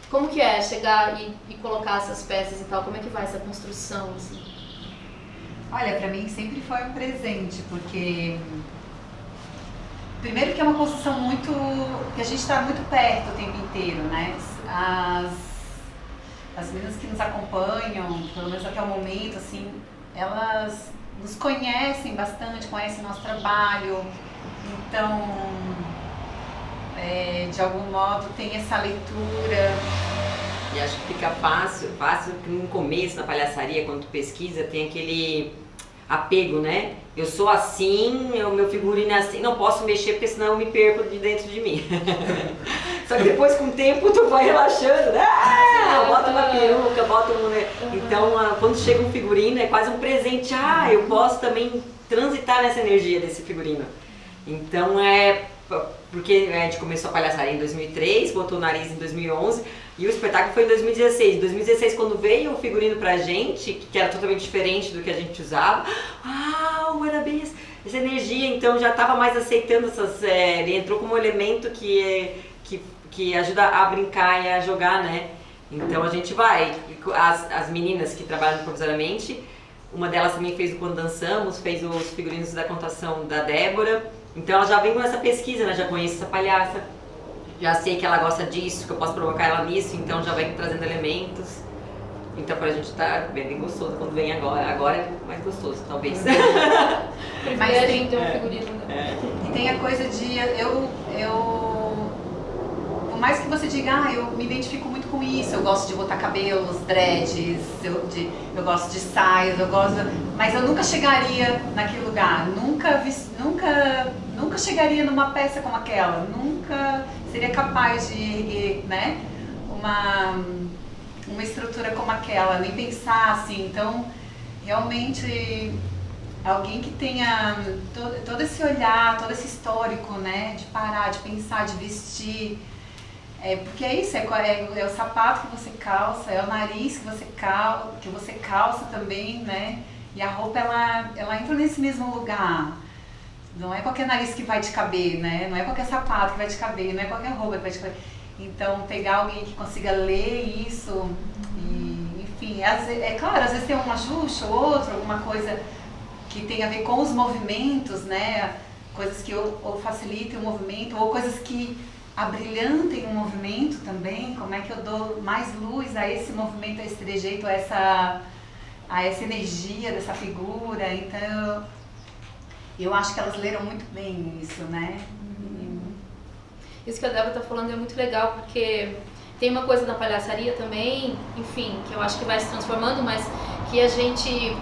Como que é chegar e colocar essas peças e tal? Como é que vai essa construção, assim? Olha, pra mim sempre foi um presente, porque primeiro que é uma construção muito, que a gente está muito perto o tempo inteiro, né? As meninas que nos acompanham, pelo menos até o momento, assim, elas nos conhecem bastante, conhecem o nosso trabalho, então, de algum modo, tem essa leitura. E acho que fica fácil que no começo, na palhaçaria, quando tu pesquisa, tem apego, né? Eu sou assim, o meu figurino é assim, não posso mexer porque senão eu me perco de dentro de mim. Só que depois com o tempo tu vai relaxando, né? Bota uma peruca, bota um... Então quando chega um figurino é quase um presente, eu posso também transitar nessa energia desse figurino. Então porque a gente começou a palhaçaria em 2003, botou o nariz em 2011 e o espetáculo foi em 2016. Em 2016, quando veio o figurino pra gente, que era totalmente diferente do que a gente usava, era bem essa energia, então já estava mais aceitando ele entrou como um elemento que ajuda a brincar e a jogar, né? Então a gente vai, as meninas que trabalham provisoriamente, uma delas também fez o Quando Dançamos, fez os figurinos da contação da Débora. Então ela já vem com essa pesquisa, né? Já conheço essa palhaça, já sei que ela gosta disso, que eu posso provocar ela nisso, então já vem trazendo elementos. Então pra gente tá bem gostoso quando vem agora é mais gostoso, talvez. Mas tem ter um figurino. E tem a coisa de por mais que você diga, eu me identifico muito com isso, eu gosto de botar cabelos, dreads, eu gosto de saias, mas eu nunca chegaria naquele lugar, nunca chegaria numa peça como aquela, nunca seria capaz de erguer, né, uma estrutura como aquela, nem pensar assim. Então, realmente, alguém que tenha todo esse olhar, todo esse histórico, né, de parar, de pensar, de vestir. Porque é isso, é o sapato que você calça, é o nariz que você calça também, né? E a roupa, ela entra nesse mesmo lugar. Não é qualquer nariz que vai te caber, né? Não é qualquer sapato que vai te caber, não é qualquer roupa que vai te caber. Então, pegar alguém que consiga ler isso, e, enfim, claro, às vezes tem um ajuste ou outro, alguma coisa que tem a ver com os movimentos, né? Coisas que ou facilitem o movimento, ou coisas que abrilhantem o movimento também. Como é que eu dou mais luz a esse movimento, a esse trejeito, a essa energia dessa figura. Então, eu acho que elas leram muito bem isso, né? Isso que a Débora está falando é muito legal, porque tem uma coisa da palhaçaria também, enfim, que eu acho que vai se transformando, mas que a gente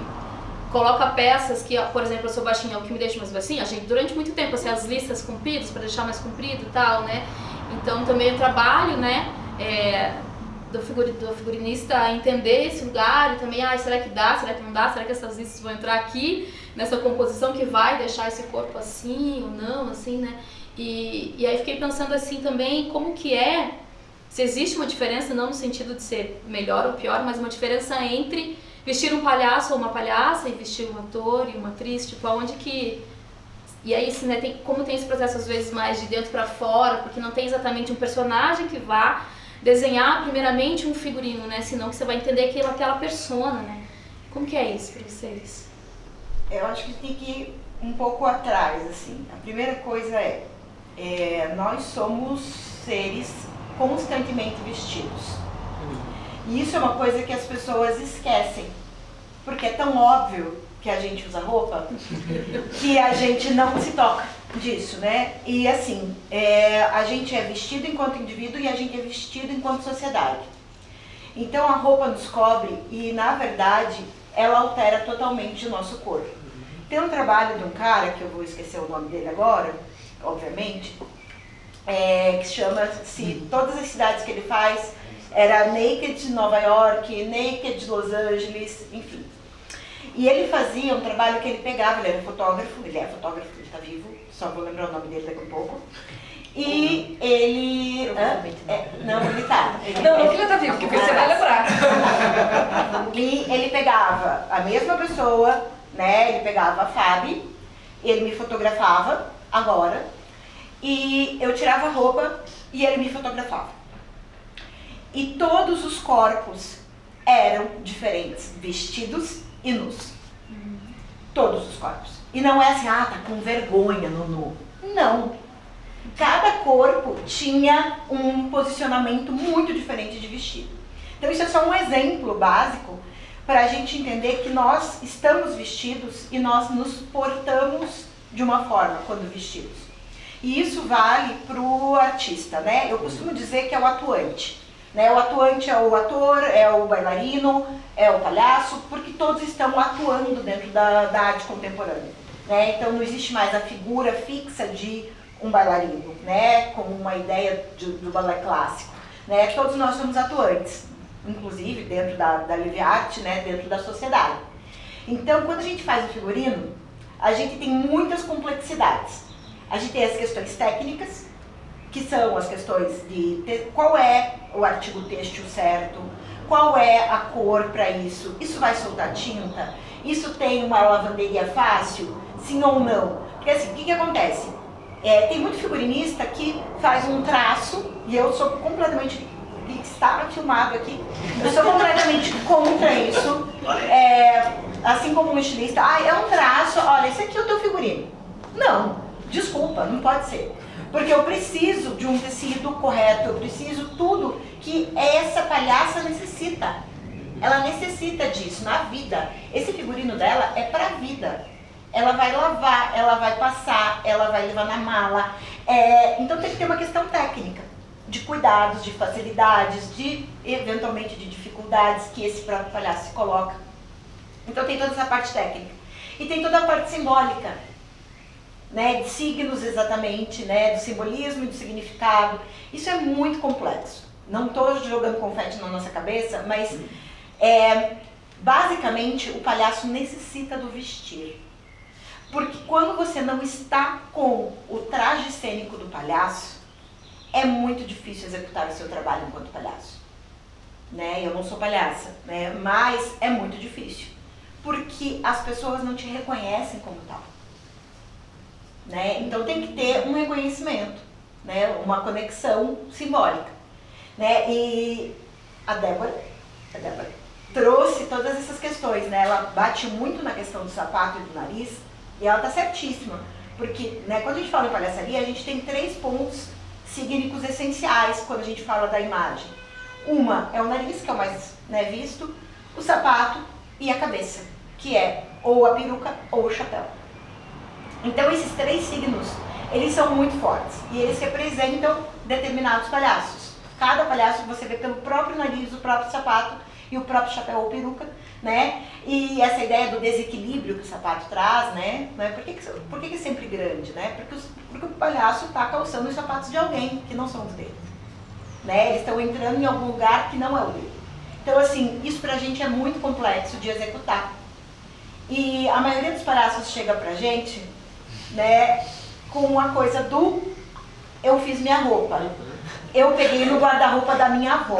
coloca peças que, por exemplo, eu sou baixinha, o que me deixa mais baixinha, a gente durante muito tempo, assim, as listas compridas, para deixar mais comprido e tal, né? Então também o trabalho, né, do figurinista entender esse lugar e também, será que dá, será que não dá, será que essas listas vão entrar aqui, nessa composição que vai deixar esse corpo assim ou não, assim, né? E aí fiquei pensando assim também, como que se existe uma diferença, não no sentido de ser melhor ou pior, mas uma diferença entre vestir um palhaço ou uma palhaça e vestir um ator e uma atriz, tipo, aonde que... E aí, assim, né, como tem esse processo às vezes mais de dentro pra fora, porque não tem exatamente um personagem que vá desenhar primeiramente um figurino, né, senão que você vai entender aquela persona, né. Como que é isso pra vocês? Eu acho que tem que ir um pouco atrás, assim. A primeira coisa nós somos seres constantemente vestidos. E isso é uma coisa que as pessoas esquecem, porque é tão óbvio que a gente usa roupa que a gente não se toca disso, né? E assim, a gente é vestido enquanto indivíduo e a gente é vestido enquanto sociedade. Então a roupa nos cobre e, na verdade, ela altera totalmente o nosso corpo. Tem um trabalho de um cara, que eu vou esquecer o nome dele agora, obviamente, que chama-se, todas as cidades que ele faz, era Naked Nova York, Naked Los Angeles, enfim. E ele fazia um trabalho que ele pegava, ele era fotógrafo, ele está vivo, só vou lembrar o nome dele daqui a pouco. E ele... não, ele tá. Não, ele tá vivo, porque você vai lembrar. E ele pegava a mesma pessoa, né? Ele pegava a Fabi, ele me fotografava agora, e eu tirava a roupa e ele me fotografava. E todos os corpos eram diferentes, vestidos e nus. Todos os corpos. E não é assim, tá com vergonha no nu. Não. Cada corpo tinha um posicionamento muito diferente de vestido. Então isso é só um exemplo básico para a gente entender que nós estamos vestidos e nós nos portamos de uma forma quando vestidos. E isso vale para o artista, né? Eu costumo dizer que é o atuante. Né? O atuante é o ator, é o bailarino, é o palhaço, porque todos estão atuando dentro da arte contemporânea. Né? Então não existe mais a figura fixa de um bailarino, né? Como uma ideia do balé clássico. Né? Todos nós somos atuantes, inclusive dentro da livre arte, né? Dentro da sociedade. Então, quando a gente faz o figurino, a gente tem muitas complexidades. A gente tem as questões técnicas, que são as questões de qual é o artigo têxtil certo, qual é a cor para isso, isso vai soltar tinta, isso tem uma lavanderia fácil, sim ou não? Porque assim, o que acontece? Tem muito figurinista que faz um traço, e eu sou completamente, estava filmado aqui, eu sou completamente contra isso, assim como um estilista, é um traço, olha, esse aqui é o teu figurino. Não, desculpa, não pode ser. Porque eu preciso de um tecido correto, eu preciso tudo que essa palhaça necessita. Ela necessita disso na vida. Esse figurino dela é pra vida. Ela vai lavar, ela vai passar, ela vai levar na mala. Então tem que ter uma questão técnica, de cuidados, de facilidades, de eventualmente de dificuldades que esse próprio palhaço se coloca. Então tem toda essa parte técnica. E tem toda a parte simbólica. Né, de signos exatamente, né, do simbolismo e do significado. Isso é muito complexo. Não estou jogando confete na nossa cabeça, mas basicamente o palhaço necessita do vestir. Porque quando você não está com o traje cênico do palhaço, é muito difícil executar o seu trabalho enquanto palhaço. Né? Eu não sou palhaça, né, mas é muito difícil. Porque as pessoas não te reconhecem como tal. Né? Então tem que ter um reconhecimento, né? Uma conexão simbólica. Né? E a Débora trouxe todas essas questões, né? Ela bate muito na questão do sapato e do nariz, e ela está certíssima. Porque, né, quando a gente fala em palhaçaria, a gente tem 3 pontos cígnicos essenciais quando a gente fala da imagem. Uma é o nariz, que é o mais, né, visto, o sapato e a cabeça, que é ou a peruca ou o chapéu. Então esses 3 signos, eles são muito fortes e eles representam determinados palhaços. Cada palhaço você vê pelo próprio nariz, o próprio sapato e o próprio chapéu ou peruca, né? E essa ideia do desequilíbrio que o sapato traz, né? Por que é sempre grande, né? Porque o palhaço está calçando os sapatos de alguém que não são os dele. Né? Eles estão entrando em algum lugar que não é o dele. Então assim, isso pra gente é muito complexo de executar. E a maioria dos palhaços chega pra gente, né, com a coisa do eu fiz minha roupa, eu peguei no guarda-roupa da minha avó,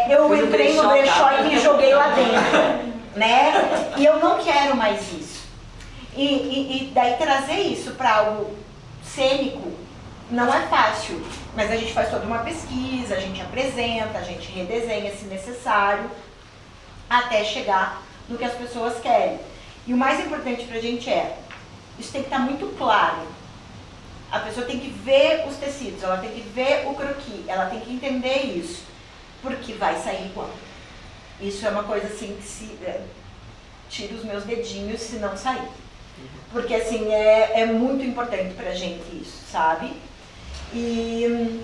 eu entrei no brechó e me joguei lá dentro, né, e eu não quero mais isso. E daí trazer isso para algo cênico não é fácil, mas a gente faz toda uma pesquisa, a gente apresenta, a gente redesenha se necessário, até chegar no que as pessoas querem. E o mais importante pra gente isso tem que estar muito claro. A pessoa tem que ver os tecidos, ela tem que ver o croquis, ela tem que entender isso, porque vai sair igual. Isso é uma coisa assim que tira os meus dedinhos se não sair. Porque assim, é muito importante pra gente isso, sabe? E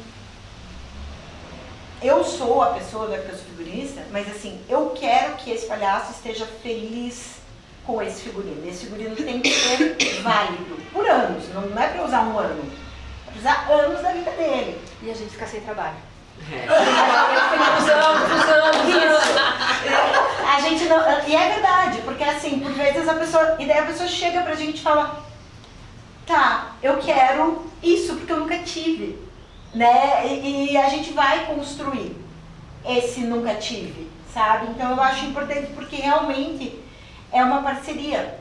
eu sou a pessoa, né, que eu sou figurinista, mas assim, eu quero que esse palhaço esteja feliz com esse figurino. Esse figurino tem que ser válido por anos, não é para usar um ano, é para usar anos da vida dele. E a gente fica sem trabalho. A gente não, e é verdade, porque assim, por vezes a pessoa chega pra gente e fala, tá, eu quero isso porque eu nunca tive, né? E a gente vai construir esse nunca tive, sabe? Então eu acho importante porque realmente é uma parceria,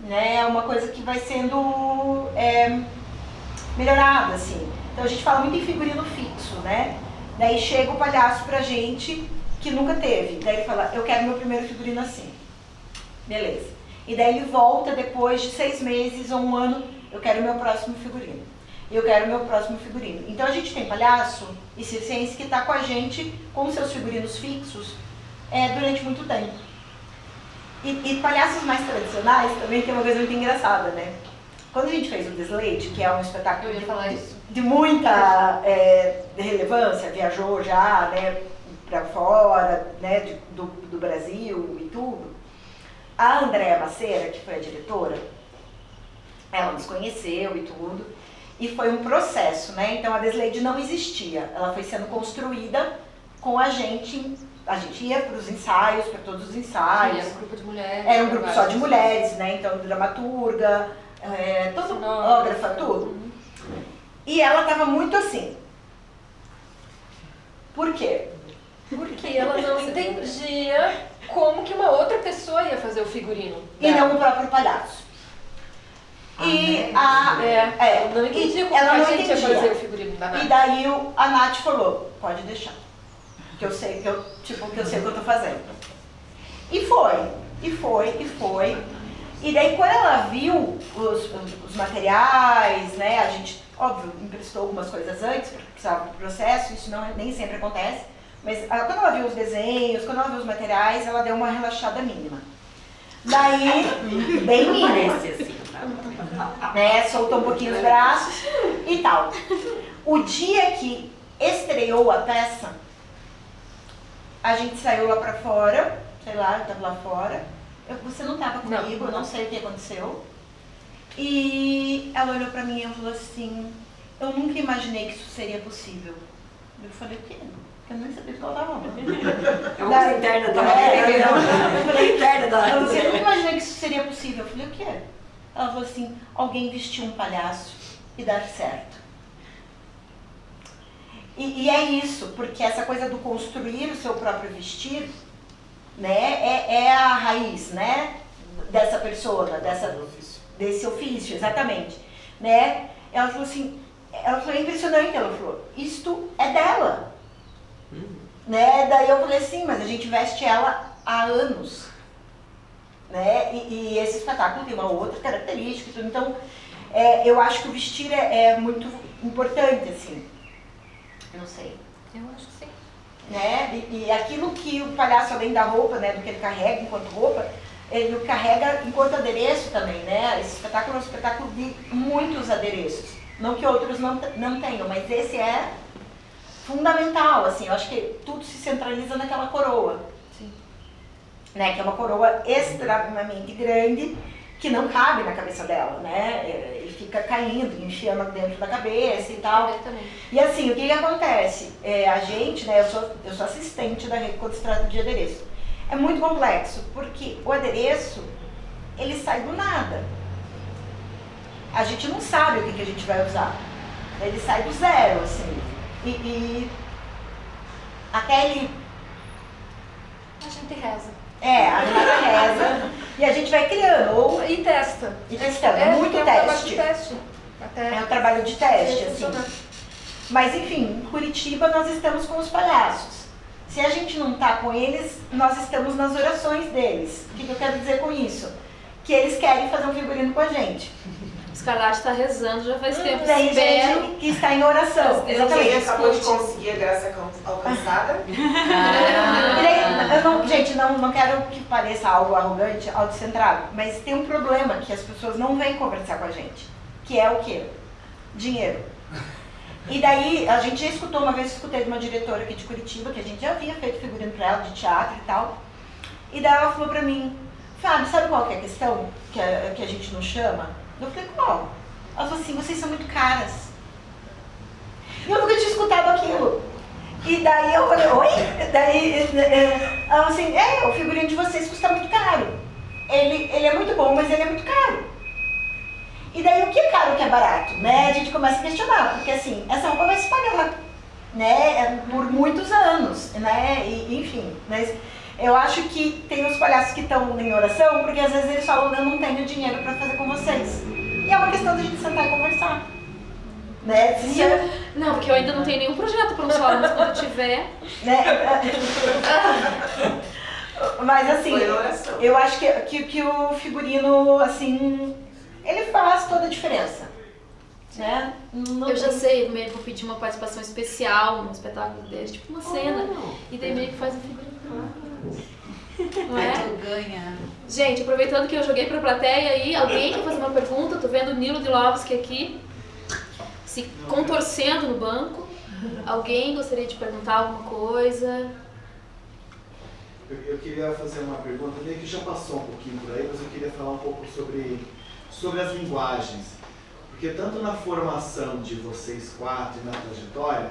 né? É uma coisa que vai sendo melhorada, assim. Então a gente fala muito em figurino fixo, né? Daí chega o palhaço pra gente que nunca teve. Daí ele fala, eu quero meu primeiro figurino assim. Beleza. E daí ele volta depois de 6 meses ou 1 ano, eu quero meu próximo figurino. Eu quero meu próximo figurino. Então a gente tem palhaço e circense que está com a gente com seus figurinos fixos durante muito tempo. E palhaços mais tradicionais também tem uma coisa muito engraçada, né? quando a gente fez o Deslate, que é um espetáculo Eu ia falar isso. de muita relevância, viajou já, né, para fora, né, do Brasil e tudo, a Andréa Macera, que foi a diretora, ela nos conheceu e tudo, e foi um processo, né, então a Deslate não existia, ela foi sendo construída com a gente ia para os ensaios, para todos os ensaios. Era um grupo de mulheres. Era um grupo só de mulheres, né, então dramaturga, fotógrafa, tudo. E ela estava muito assim. Por quê? Porque ela não entendia como que uma outra pessoa ia fazer o figurino. E não o próprio palhaço. Ela não entendia como ela a não gente ia entendia. fazer o figurino da Nath. E daí a Nath falou, pode deixar. Que eu sei que eu sei o que eu tô fazendo. E foi. E daí quando ela viu os materiais, né, a gente, óbvio, emprestou algumas coisas antes, porque precisava do processo, isso nem sempre acontece, mas quando ela viu os desenhos, quando ela viu os materiais, ela deu uma relaxada mínima. Daí, bem mínima, né, soltou um pouquinho os braços e tal. O dia que estreou a peça, a gente saiu lá pra fora, sei lá, eu tava lá fora. Você não tava comigo, eu não sei o que aconteceu. E ela olhou pra mim e falou assim, eu nunca imaginei que isso seria possível. Eu falei, o quê? Eu nem sabia o que ela tava falando. É uma coisa interna da Ela disse, eu nunca imaginei que isso seria possível. Eu falei, o quê? Ela falou assim, alguém vestir um palhaço e dar certo. E é isso, porque essa coisa do construir o seu próprio vestir, né, é a raiz, né, dessa persona, desse ofício, exatamente, né. Ela falou assim, é impressionante, ela falou, isto é dela, né. Daí eu falei assim, mas a gente veste ela há anos, né, e esse espetáculo tem uma outra característica, tudo. Então eu acho que o vestir é muito importante, assim. Eu não sei. Eu acho que sim. Né? E aquilo que o palhaço, além da roupa, né, do que ele carrega enquanto roupa, ele o carrega enquanto adereço também, né? Esse espetáculo é um espetáculo de muitos adereços. Não que outros não tenham, mas esse é fundamental, assim. Eu acho que tudo se centraliza naquela coroa. Sim. Né? Que é uma coroa extremamente grande, que não cabe na cabeça dela, né? E fica caindo, enfiando dentro da cabeça e tal. E assim, o que acontece? A gente, né, eu sou assistente da rede quando se trata de adereço. É muito complexo, porque o adereço, ele sai do nada. A gente não sabe o que a gente vai usar. Ele sai do zero, assim. E até ele... A gente reza. A Renata reza e a gente vai criando. E testa. E testando, é muito teste. Até É um trabalho de teste, assim. funcionar. Mas enfim, em Curitiba nós estamos com os palhaços. Se a gente não tá com eles, nós estamos nas orações deles. O que eu quero dizer com isso? Que eles querem fazer um figurino com a gente. Escarlate está rezando já faz tempo. Tem Espero. gente que está em oração. Quem Exatamente. acabou de conseguir a graça alcançada. E daí, gente, não quero que pareça algo arrogante, autocentrado, mas tem um problema que as pessoas não vêm conversar com a gente, que é o quê? Dinheiro. E daí, a gente já escutou, uma vez escutei de uma diretora aqui de Curitiba, que a gente já havia feito figurino pra ela, de teatro e tal, e daí ela falou pra mim, Fábio, sabe qual que é a questão que a gente não chama? Eu falei, qual? Ela falou assim, vocês são muito caras. E eu nunca tinha escutado aquilo. E daí eu falei, oi? Daí ela falou assim, o figurino de vocês custa muito caro. Ele é muito bom, mas ele é muito caro. E daí o que é caro, o que é barato? Né? A gente começa a questionar, porque assim, essa roupa vai se pagar, né? Por muitos anos, né? E, enfim, mas eu acho que tem os palhaços que estão em oração, porque às vezes eles falam, eu não tenho dinheiro para fazer com vocês. E é uma questão de a gente sentar e conversar. Né? Não, porque eu ainda não tenho nenhum projeto para os alunos quando tiver. Né? Mas assim, eu acho que o figurino, assim, ele faz toda a diferença. Né? Eu já sei, meio que vou pedir uma participação especial num espetáculo desse, tipo uma cena. E daí meio que faz um figurino. Não é? Tu ganha Gente, aproveitando que eu joguei pra plateia aí, alguém quer fazer uma pergunta? Tô vendo o Nilo Dilovski aqui, se contorcendo no banco. Alguém gostaria de perguntar alguma coisa? Eu queria fazer uma pergunta, meio que já passou um pouquinho por aí, mas eu queria falar um pouco sobre as linguagens. Porque tanto na formação de vocês quatro e na trajetória,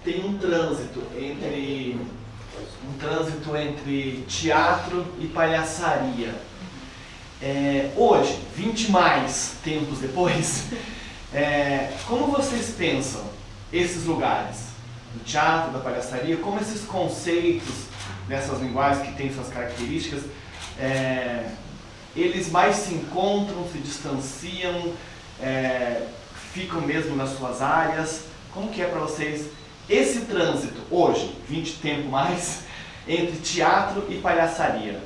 tem um trânsito entre teatro e palhaçaria. Hoje, 20 mais tempos depois, como vocês pensam esses lugares, do teatro, da palhaçaria, como esses conceitos dessas linguagens que têm suas características, eles mais se encontram, se distanciam, ficam mesmo nas suas áreas? Como que é para vocês esse trânsito, hoje, 20 tempo mais, entre teatro e palhaçaria?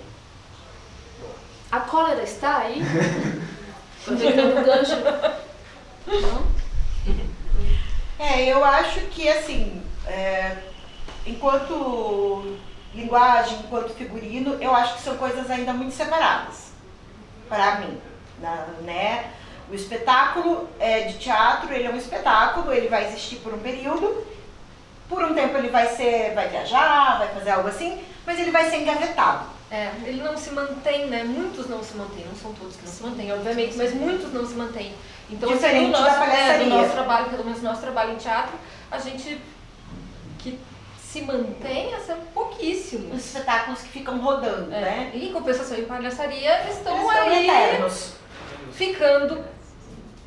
A cólera está aí? Aproveitando o gancho. Não? Eu acho que, assim, enquanto linguagem, enquanto figurino, eu acho que são coisas ainda muito separadas, para mim, né? O espetáculo de teatro, ele é um espetáculo, ele vai existir por um período, por um tempo ele vai viajar, vai fazer algo assim, mas ele vai ser engavetado. Ele não se mantém, né? Muitos não se mantêm, não são todos que não se mantêm, obviamente, mas muitos não se mantêm. Então, diferente assim, da palhaçaria. do nosso trabalho, pelo menos no nosso trabalho em teatro, a gente que se mantém são pouquíssimos. Os espetáculos que ficam rodando, né? E em compensação em palhaçaria, eles estão aí eternos, ficando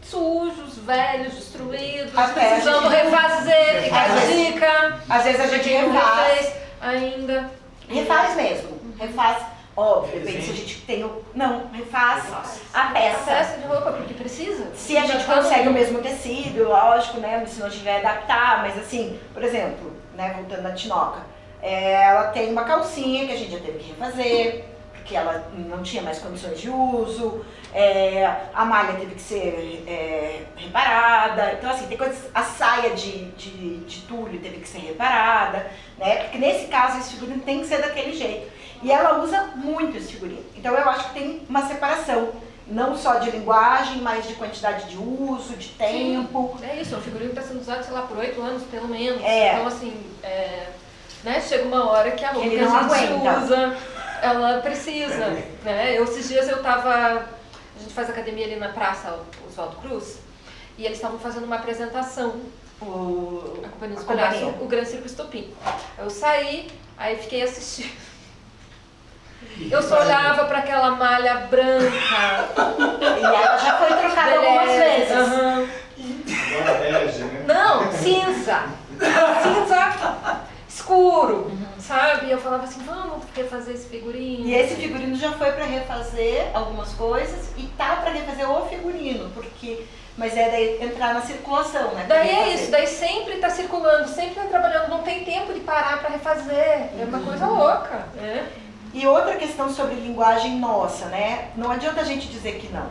sujos, velhos, destruídos, Até precisando refazer, fica a dica. Às vezes a gente refaz. Ainda. Refaz mesmo. Refaz, óbvio, depende se a gente tem o... Não, refaz a peça. A peça de roupa, porque precisa. Se a gente consegue o mesmo tecido, lógico, né? Se não tiver adaptar, mas assim, por exemplo, né, voltando na Tinoca, ela tem uma calcinha que a gente já teve que refazer, porque ela não tinha mais condições de uso, a malha teve que ser reparada, então assim, tem coisas, a saia de tule teve que ser reparada, né? Porque nesse caso esse figurino tem que ser daquele jeito. E ela usa muito esse figurino. Então eu acho que tem uma separação, não só de linguagem, mas de quantidade de uso, de tempo. Sim, é isso, é um figurino que está sendo usado, sei lá, por 8 anos pelo menos. É. Então assim, né, chega uma hora que a roupa que Ele não a gente aguenta. usa, ela precisa. Né? Esses dias eu tava, a gente faz academia ali na Praça Oswaldo Cruz, e eles estavam fazendo uma apresentação, a Companhia dos Palhaços, o Gran Circo Estopim. Eu saí, aí fiquei assistindo. Eu só olhava para aquela malha branca. E ela já foi trocada algumas vezes. Uhum. Né? Não, cinza. Cinza escuro, sabe? Eu falava assim, vamos refazer esse figurino. E esse figurino já foi para refazer algumas coisas e tá para refazer o figurino, porque... Mas daí entrar na circulação, né? Daí é isso, daí sempre tá circulando, sempre tá trabalhando, não tem tempo de parar para refazer. É uma coisa louca. E outra questão sobre linguagem nossa, né? Não adianta a gente dizer que não,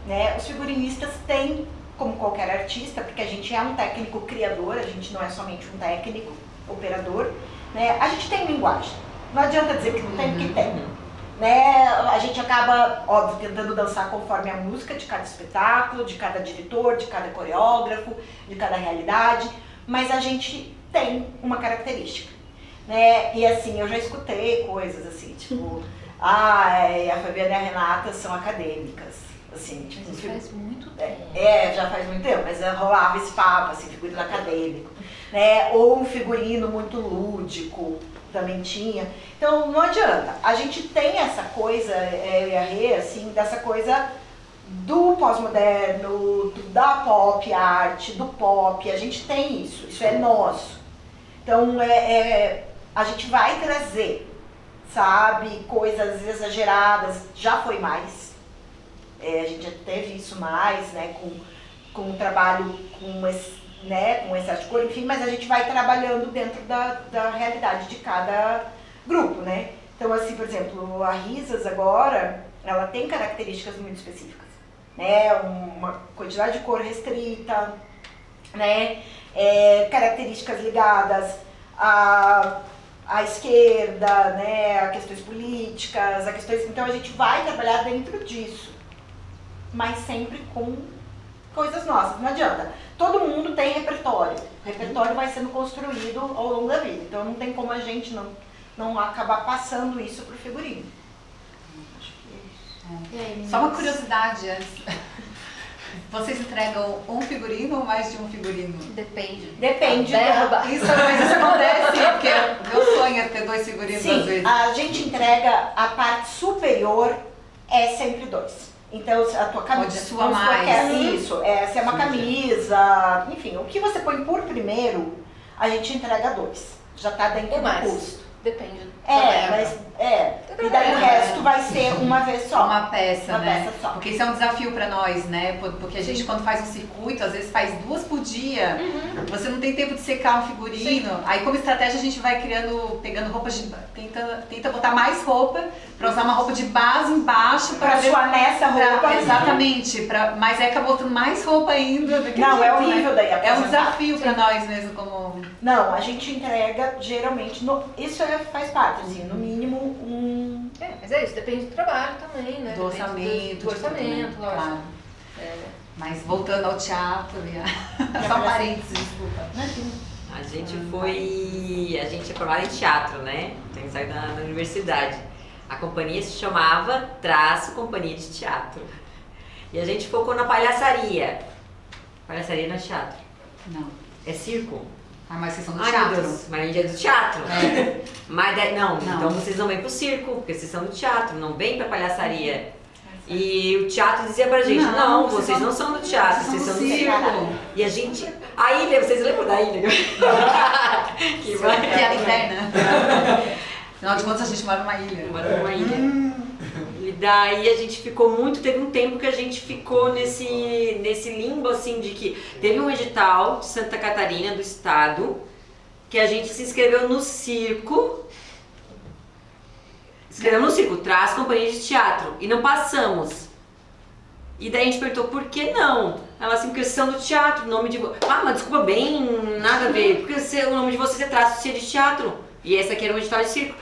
né? Os figurinistas têm, como qualquer artista, porque a gente é um técnico criador, a gente não é somente um técnico operador, né? A gente tem linguagem. Não adianta dizer que não tem, porque tem. Né? A gente acaba, óbvio, tentando dançar conforme a música de cada espetáculo, de cada diretor, de cada coreógrafo, de cada realidade, mas a gente tem uma característica. Né? E assim, eu já escutei coisas assim, tipo, a Fabiana e a Renata são acadêmicas, assim, tipo, Mas faz muito tempo. já faz muito tempo, mas rolava esse papo, assim, figurino acadêmico, né? Ou um figurino muito lúdico, também tinha. Então não adianta, a gente tem essa coisa, eu e a Rê, assim, dessa coisa do pós-moderno, da pop art, do pop, a gente tem isso é nosso. Então a gente vai trazer, sabe, coisas exageradas, já foi mais, a gente já teve isso mais, né, com o trabalho, com excesso de cor, enfim, mas a gente vai trabalhando dentro da realidade de cada grupo, né. Então, assim, por exemplo, a Risas agora, ela tem características muito específicas, né, uma quantidade de cor restrita, né, características ligadas a a esquerda, né, a questões políticas, a questões... Então a gente vai trabalhar dentro disso, mas sempre com coisas nossas, não adianta. Todo mundo tem repertório, o repertório vai sendo construído ao longo da vida, então não tem como a gente não acabar passando isso pro figurino. E aí, meninas? Só uma curiosidade antes. Vocês entregam um figurino ou mais de um figurino? Depende. Depende. Mas isso acontece, porque meu sonho é ter 2 figurinos às Sim, vezes. a gente entrega a parte superior, é sempre 2. Então, a tua camisa... Onde sua vamos supor mais. que é isso, se é uma camisa, enfim, o que você põe por primeiro, a gente entrega 2. Já tá dentro Ou do mais. custo. Depende. E daí o resto vai ser uma vez só. Uma peça, Uma né? peça só. Porque isso é um desafio pra nós, né? Porque a gente, quando faz um circuito, às vezes faz 2 por dia. Você não tem tempo de secar um figurino. Sim. Aí, como estratégia, a gente vai pegando roupas de... Tenta botar mais roupa pra usar uma roupa de base embaixo. Pra suar nessa roupa. Exatamente. Mas aí acaba botando mais roupa ainda. Não, é horrível daí. É um desafio pra nós mesmo, como... Não, a gente entrega geralmente, isso faz parte, assim, no mínimo Mas é isso, depende do trabalho também, né? Do Depende orçamento. do orçamento, lógico. Claro. Mas voltando ao teatro, só um parênteses, desculpa. A gente é formada em teatro, né? Tem que sair da universidade. A companhia se chamava Companhia de Teatro. E a gente focou na palhaçaria. Palhaçaria não é teatro. Não. É circo. Ah, mas vocês são do Ai, teatro. meu Deus, mas a gente é do teatro. É. Mas Não. então vocês não vêm pro circo, porque vocês são do teatro, não vêm pra palhaçaria. E o teatro dizia pra gente, não, vocês não são do teatro, vocês são do circo. E a gente... A ilha, vocês lembram da ilha? Que Piada interna. Afinal de contas, a gente mora numa ilha. Mora numa ilha. E daí a gente teve um tempo que a gente ficou nesse limbo, assim, de que teve um edital de Santa Catarina, do estado, que a gente se inscreveu no circo, traz companhia de teatro, e não passamos. E daí a gente perguntou, por que não? Ela assim, porque vocês são do teatro, o nome de... mas desculpa, bem, nada a ver, porque o nome de vocês é traço de teatro, e essa aqui era um edital de circo.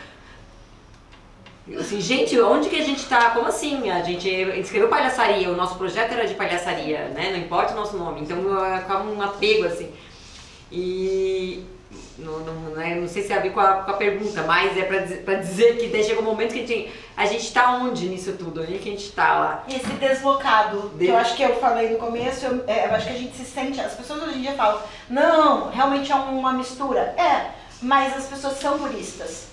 Assim, gente, onde que a gente tá? Como assim? A gente inscreveu palhaçaria, o nosso projeto era de palhaçaria, né? Não importa o nosso nome, então ficava um apego, assim. E não sei se é a ver com a pergunta, mas é pra dizer que daí chegou um momento que a gente tá onde nisso tudo? Onde que a gente tá lá? Esse deslocado, que eu acho que eu falei no começo, eu acho que a gente se sente, as pessoas hoje em dia falam, não, realmente é uma mistura. Mas as pessoas são puristas.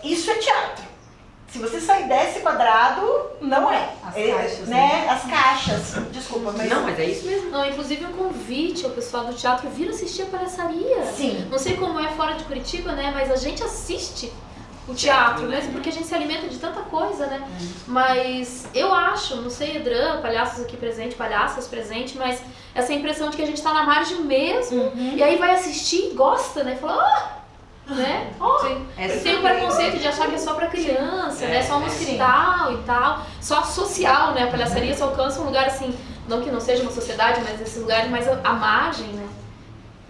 Isso é teatro. Se você sair desse quadrado, não é. As caixas, né? As caixas. Desculpa, mas... Não, mas é isso mesmo. Não, inclusive um convite ao pessoal do teatro vir assistir a palhaçaria. Sim. Não sei como é fora de Curitiba, né? Mas a gente assiste o teatro, mesmo porque a gente se alimenta de tanta coisa, né? Mas eu acho, não sei, Edran, palhaços aqui presente, palhaças presente, mas essa impressão de que a gente tá na margem mesmo, e aí vai assistir e gosta, né? Fala, né? Tem o preconceito de achar que é só pra criança, né? Só no hospital e tal. Só social, né? A palhaçaria só alcança um lugar assim, não que não seja uma sociedade, mas esse lugar mais à margem, né?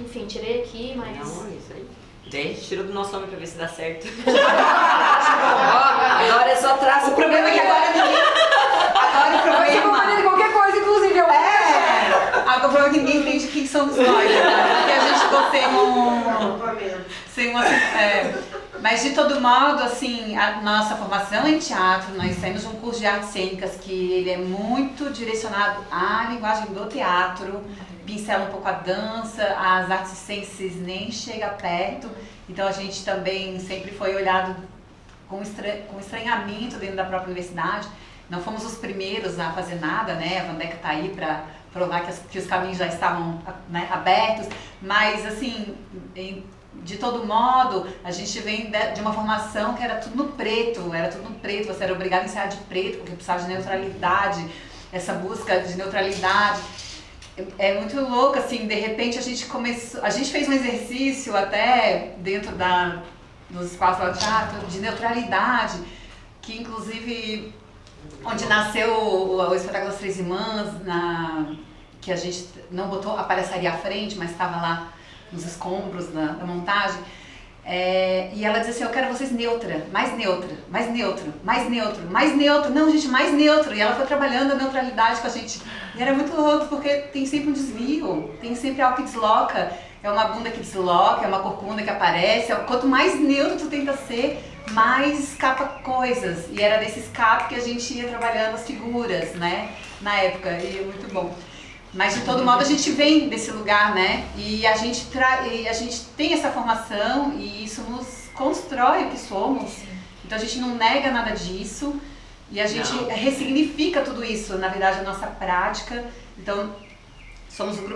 Enfim, tirei aqui, mas... Não, isso aí. Daí a gente tirou do nosso nome pra ver se dá certo. Agora é só traço. O problema é que agora ninguém... Vai ser companhia de qualquer coisa, inclusive eu. O problema é que ninguém entende quem somos nós, né? Porque a gente ficou sem uma... Mas de todo modo, assim, a nossa formação em teatro, nós saímos de um curso de artes cênicas que ele é muito direcionado à linguagem do teatro, pincela um pouco a dança, as artes circenses nem chega perto, então a gente também sempre foi olhado com estranhamento dentro da própria universidade. Não fomos os primeiros a fazer nada, né? A Vandeca está aí para provar que os caminhos já estavam, né, abertos, mas assim, de todo modo, a gente vem de uma formação que era tudo no preto, você era obrigado a ensaiar de preto, porque precisava de neutralidade, essa busca de neutralidade. É muito louco, assim, de repente a gente fez um exercício até dentro nos espaços do teatro de neutralidade, que inclusive onde nasceu o espetáculo das Três Irmãs, que a gente não botou a palhaçaria à frente, mas estava lá nos escombros da montagem. E ela dizia assim, eu quero vocês neutra, mais neutro, mais neutro, mais neutro, mais neutro. Não, gente, mais neutro. E ela foi trabalhando a neutralidade com a gente. E era muito louco, porque tem sempre um desvio, tem sempre algo que desloca. É uma bunda que desloca, é uma corcunda que aparece. Quanto mais neutro tu tenta ser, mais escapa coisas. E era desse escape que a gente ia trabalhando as figuras, né? Na época, e é muito bom. Mas de todo modo a gente vem desse lugar, né? E a gente tem essa formação e isso nos constrói o que somos. Então a gente não nega nada disso e a gente ressignifica tudo isso, na verdade, a nossa prática. Então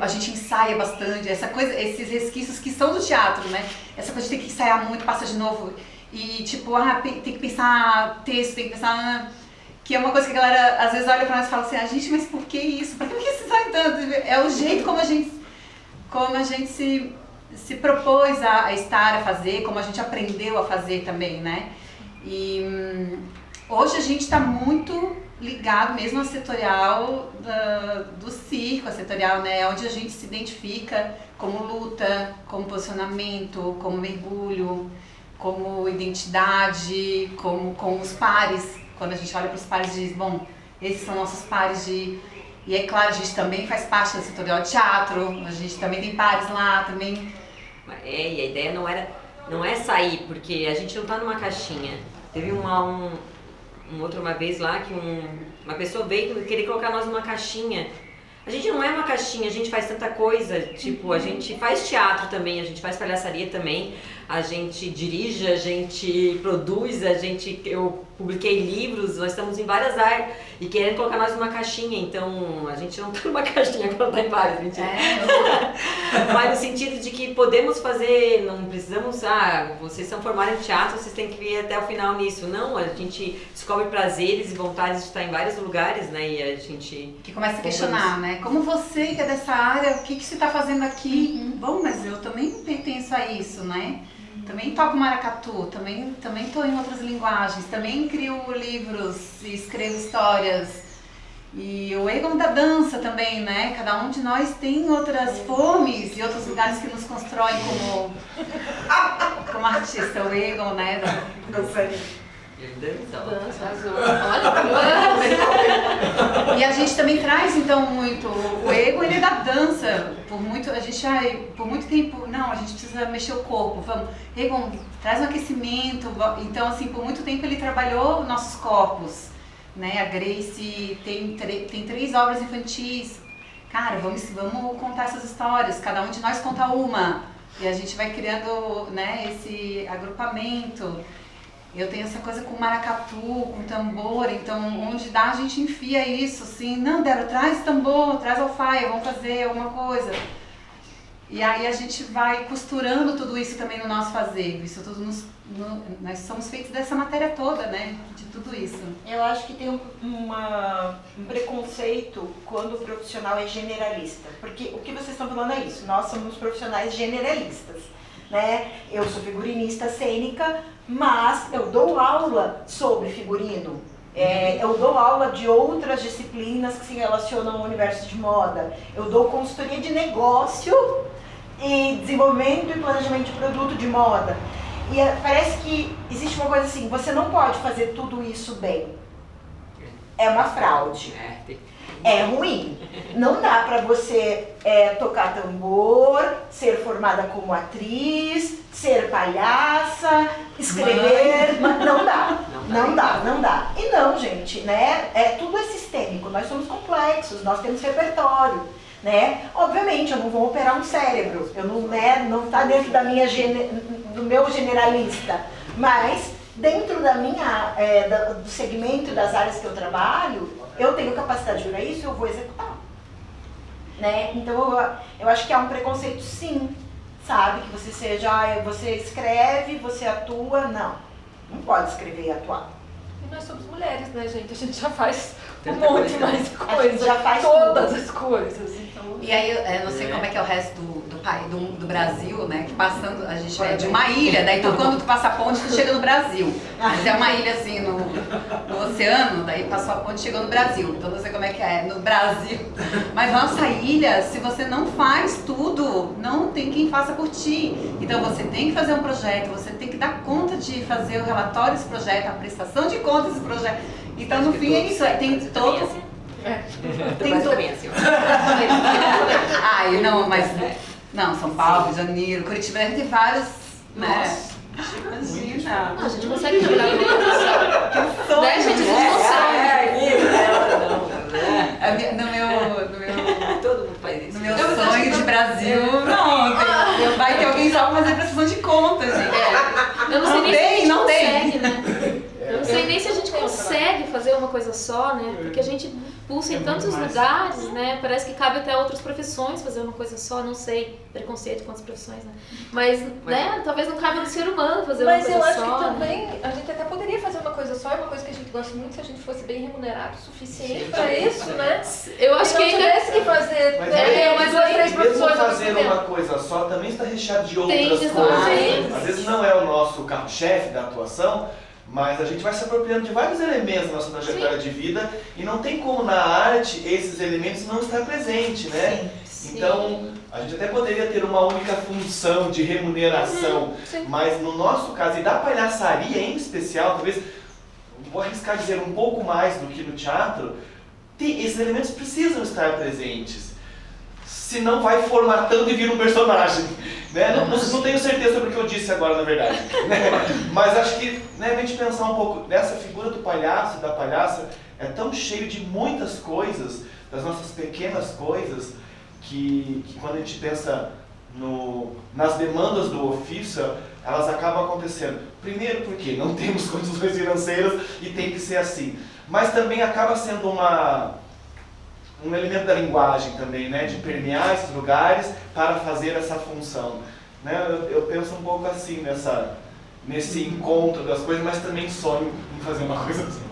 a gente ensaia bastante, essa coisa, esses resquícios que são do teatro, né? Essa coisa de ter que ensaiar muito, passa de novo e tipo, tem que pensar texto, tem que pensar... Que é uma coisa que a galera às vezes olha pra nós e fala assim, gente, mas por que isso? Por que você sai tanto? É o jeito como a gente se propôs a estar, a fazer, como a gente aprendeu a fazer também, né? E hoje a gente está muito ligado mesmo ao setorial do circo, a setorial, né? Onde a gente se identifica como luta, como posicionamento, como mergulho, como identidade, com os pares. Quando a gente olha para os pares e diz, bom, esses são nossos pares de... E é claro, a gente também faz parte do setorial de teatro, a gente também tem pares lá, também... E a ideia não é sair, porque a gente não tá numa caixinha. Teve uma vez lá que uma pessoa veio querer colocar nós numa caixinha. A gente não é uma caixinha, a gente faz tanta coisa, tipo, a gente faz teatro também, a gente faz palhaçaria também, a gente dirige, a gente produz, eu publiquei livros, nós estamos em várias áreas e querendo colocar nós numa caixinha, então a gente não tá numa caixinha, agora tá em várias, mentira. Mas no sentido de que podemos fazer, não precisamos, vocês são formados em teatro, vocês têm que ir até o final nisso. Não, a gente descobre prazeres e vontades de estar em vários lugares, né, e a gente... Que começa a questionar, né, como você que é dessa área, o que você está fazendo aqui? Bom, mas eu também pertenço a isso, né? Também toco maracatu, também estou em outras linguagens, também crio livros e escrevo histórias. E o Egon da dança também, né? Cada um de nós tem outras fomes e outros lugares que nos constroem como artista. O Egon, né? E a gente também traz então muito o ego, ele é da dança. Por muito tempo, não, a gente precisa mexer o corpo. Vamos, Egon, traz um aquecimento. Então assim, por muito tempo ele trabalhou nossos corpos, né? A Grace tem 3 obras infantis. Cara, vamos contar essas histórias. Cada um de nós conta uma e a gente vai criando, né, esse agrupamento. Eu tenho essa coisa com maracatu, com tambor, então onde dá a gente enfia isso, assim, não, Débora, traz tambor, traz alfaia, vamos fazer alguma coisa. E aí a gente vai costurando tudo isso também no nosso fazer, isso tudo nós somos feitos dessa matéria toda, né, de tudo isso. Eu acho que tem um preconceito quando o profissional é generalista, porque o que vocês estão falando é isso, nós somos profissionais generalistas. Né? Eu sou figurinista cênica, mas eu dou aula sobre figurino. Eu dou aula de outras disciplinas que se relacionam ao universo de moda. Eu dou consultoria de negócio e desenvolvimento e planejamento de produto de moda. E parece que existe uma coisa assim, você não pode fazer tudo isso bem. É uma fraude. É ruim. Não dá pra você tocar tambor, ser formada como atriz, ser palhaça, escrever. Não dá. E não, gente, né? Tudo é sistêmico, nós somos complexos, nós temos repertório, né? Obviamente, eu não vou operar um cérebro, eu não tá dentro do meu generalista, mas dentro da minha, do segmento das áreas que eu trabalho, eu tenho capacidade para isso e eu vou executar. Né? Então eu acho que há um preconceito sim, sabe? Que você você escreve, você atua, não pode escrever e atuar. E nós somos mulheres, né, gente? A gente já faz um monte mais de coisa. já faz todas tudo. as coisas. Então, E aí, eu não sei como é que é o resto do Brasil, né? Que passando, a gente é de uma ilha, daí quando tu passa a ponte, tu chega no Brasil. Mas é uma ilha assim no oceano, daí passou a ponte e chegou no Brasil. Então não sei como é que é no Brasil. Mas nossa ilha, se você não faz tudo, não tem quem faça por ti. Então você tem que fazer um projeto, você tem que dar conta de fazer o relatório desse projeto, a prestação de contas desse projeto. Então no fim é isso, tem todo. Tem também assim, ó. Ai, não, mas. Não, São Paulo, Rio de Janeiro, Curitiba, tem vários. Né? Imagina. Não, a gente consegue trabalhar com comunicação. Né, gente? A gente consegue. No meu Todo mundo faz isso. no meu sonho de Brasil, não. Vai ter alguém só pra fazer prestação de contas, gente. Eu não sei nem se a gente Não tem. consegue, né? Eu não sei nem se a gente consegue fazer uma coisa só, né? Porque a gente pulsa em tantos lugares, né? Parece que cabe até outras profissões fazer uma coisa só, não sei, preconceito com outras profissões, né? Mas, né, talvez não cabe no ser humano fazer uma mas coisa eu acho só. que né? também a gente até poderia fazer uma coisa só, é uma coisa que a gente gosta muito se a gente fosse bem remunerado o suficiente pra isso, né? Eu acho Se não que ainda tivesse que fazer Mas umas duas, três mesmo profissões ao fazer mesmo tempo. uma coisa só também está recheado de Tem outras design. coisas. Às vezes não é o nosso carro-chefe da atuação, mas a gente vai se apropriando de vários elementos da nossa trajetória de vida e não tem como na arte esses elementos não estar presentes, né? Sim. Então, a gente até poderia ter uma única função de remuneração, Sim. mas no nosso caso, e da palhaçaria em especial, talvez, vou arriscar dizer um pouco mais do que no teatro, esses elementos precisam estar presentes. Senão vai formatando e vira um personagem. Né? Não tenho certeza sobre o que eu disse agora, na verdade. Né? Mas acho que, né, a gente pensar um pouco nessa figura do palhaço e da palhaça, é tão cheio de muitas coisas, das nossas pequenas coisas, que quando a gente pensa nas demandas do ofício, elas acabam acontecendo. Primeiro porque não temos condições financeiras e tem que ser assim. Mas também acaba sendo um elemento da linguagem também, né? De permear esses lugares para fazer essa função. Né? Eu penso um pouco assim nesse encontro das coisas, mas também sonho em fazer uma coisa assim.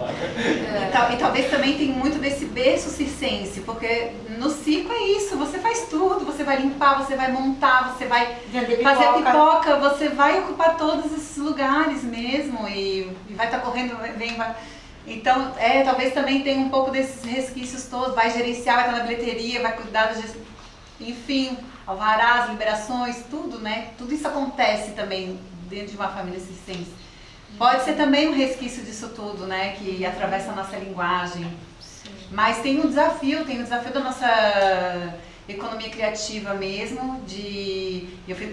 E talvez também tem muito desse berço circense, porque no circo é isso, você faz tudo, você vai limpar, você vai montar, você vai Vender fazer pipoca, você vai ocupar todos esses lugares mesmo e vai estar correndo, vai. Então, talvez também tenha um pouco desses resquícios todos, vai gerenciar, vai estar na bilheteria, vai cuidar enfim, alvarás, liberações, tudo, né? Tudo isso acontece também dentro de uma família circense. Pode ser também um resquício disso tudo, né? Que atravessa a nossa linguagem. Sim. Mas tem um desafio da nossa economia criativa mesmo,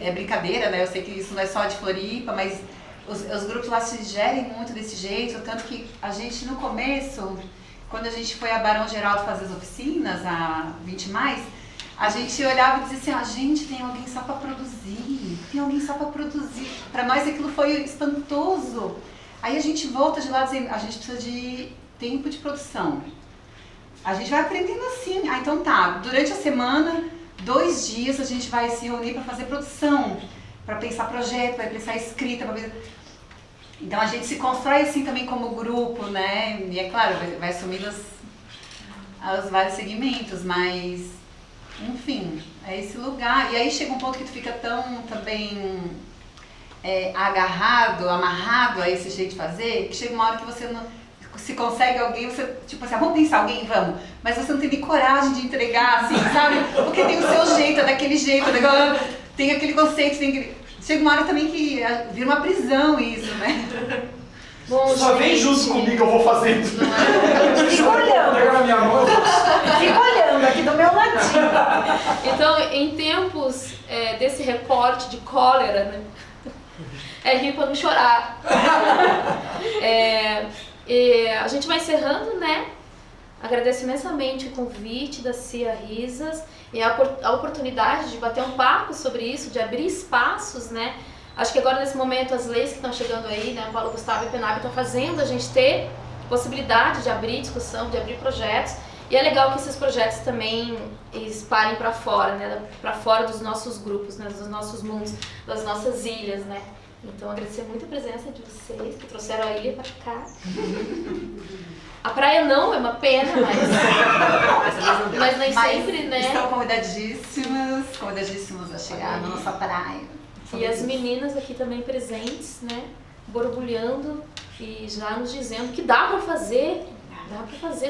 é brincadeira, né? Eu sei que isso não é só de Floripa, mas os grupos lá se gerem muito desse jeito, tanto que a gente no começo, quando a gente foi a Barão Geraldo fazer as oficinas, a 20 mais, a gente olhava e dizia assim, gente, tem alguém só para produzir, tem alguém só para produzir. Para nós aquilo foi espantoso. Aí a gente volta de lá dizendo, a gente precisa de tempo de produção. A gente vai aprendendo assim, então tá, durante a semana, 2 dias a gente vai se reunir para fazer produção, para pensar projeto, para pensar escrita, Então a gente se constrói assim também como grupo, né? E é claro, vai assumindo os vários segmentos, mas enfim, é esse lugar. E aí chega um ponto que tu fica tão também amarrado a esse jeito de fazer, que chega uma hora que você não. Se consegue alguém, você, tipo assim, vamos pensar alguém, vamos. Mas você não tem nem coragem de entregar, assim, sabe? Porque tem o seu jeito, é daquele jeito, tem aquele conceito, chega uma hora também que vira uma prisão isso, né? Bom, Só vem gente, junto comigo, eu vou fazer. Fica olhando. Pega na minha mão. Fica olhando aqui do meu ladinho. Então, em tempos desse recorte de cólera, né? É rir para não chorar. A gente vai encerrando, né? Agradeço imensamente o convite da Cia Risas e a oportunidade de bater um papo sobre isso, de abrir espaços, né? Acho que agora nesse momento as leis que estão chegando aí, né? O Paulo Gustavo e o Penab estão fazendo a gente ter possibilidade de abrir discussão, de abrir projetos. E é legal que esses projetos também espalhem para fora, né? Para fora dos nossos grupos, né? Dos nossos mundos, das nossas ilhas, né? Então, agradecer muito a presença de vocês, que trouxeram a ilha para cá. A praia não, é uma pena, mas nem sempre, né? Estão convidadíssimos a chegar na nossa praia. E as meninas aqui também presentes, né? Borbulhando e já nos dizendo que dá pra fazer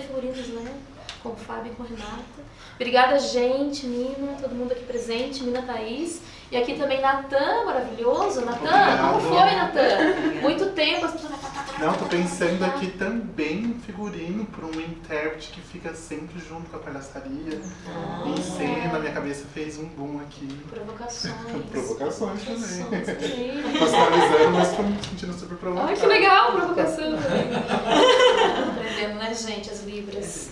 figurinos, né? Com o Fábio e com a Renata. Obrigada, gente, Nina, todo mundo aqui presente, Nina, Thaís. E aqui também Natan, maravilhoso. Natan, como foi, Natan? Muito tempo, as pessoas... Não, tô pensando aqui também um figurino para um intérprete que fica sempre junto com a palhaçaria. Em cena, minha cabeça fez um boom aqui. Provocações. Provocações também. Também. Tô sinalizando, mas tô me sentindo super provocado. Ai, que legal, provocação também. Aprendendo, né, gente, as libras.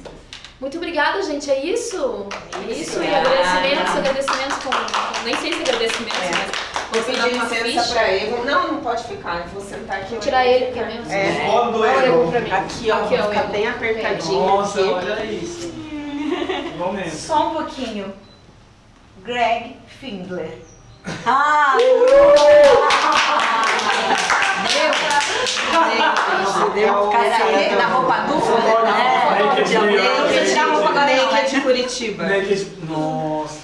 Muito obrigada, gente. É isso? É isso. E agradecimentos com... Nem sei se agradecimentos, mas... Vou pedir licença pra Egon. Não pode ficar. Eu vou sentar aqui. Vou tirar ele aqui mesmo. Fora do Olha Egon. pra mim. Aqui, ó. Aqui, ó, Vou ficar Egon. bem apertadinho Nossa, aqui. olha isso. Igualmente. Só um pouquinho. Greg Findler. Ah! Deu. Peraí, na roupa dupla, Naked de Curitiba. Nossa.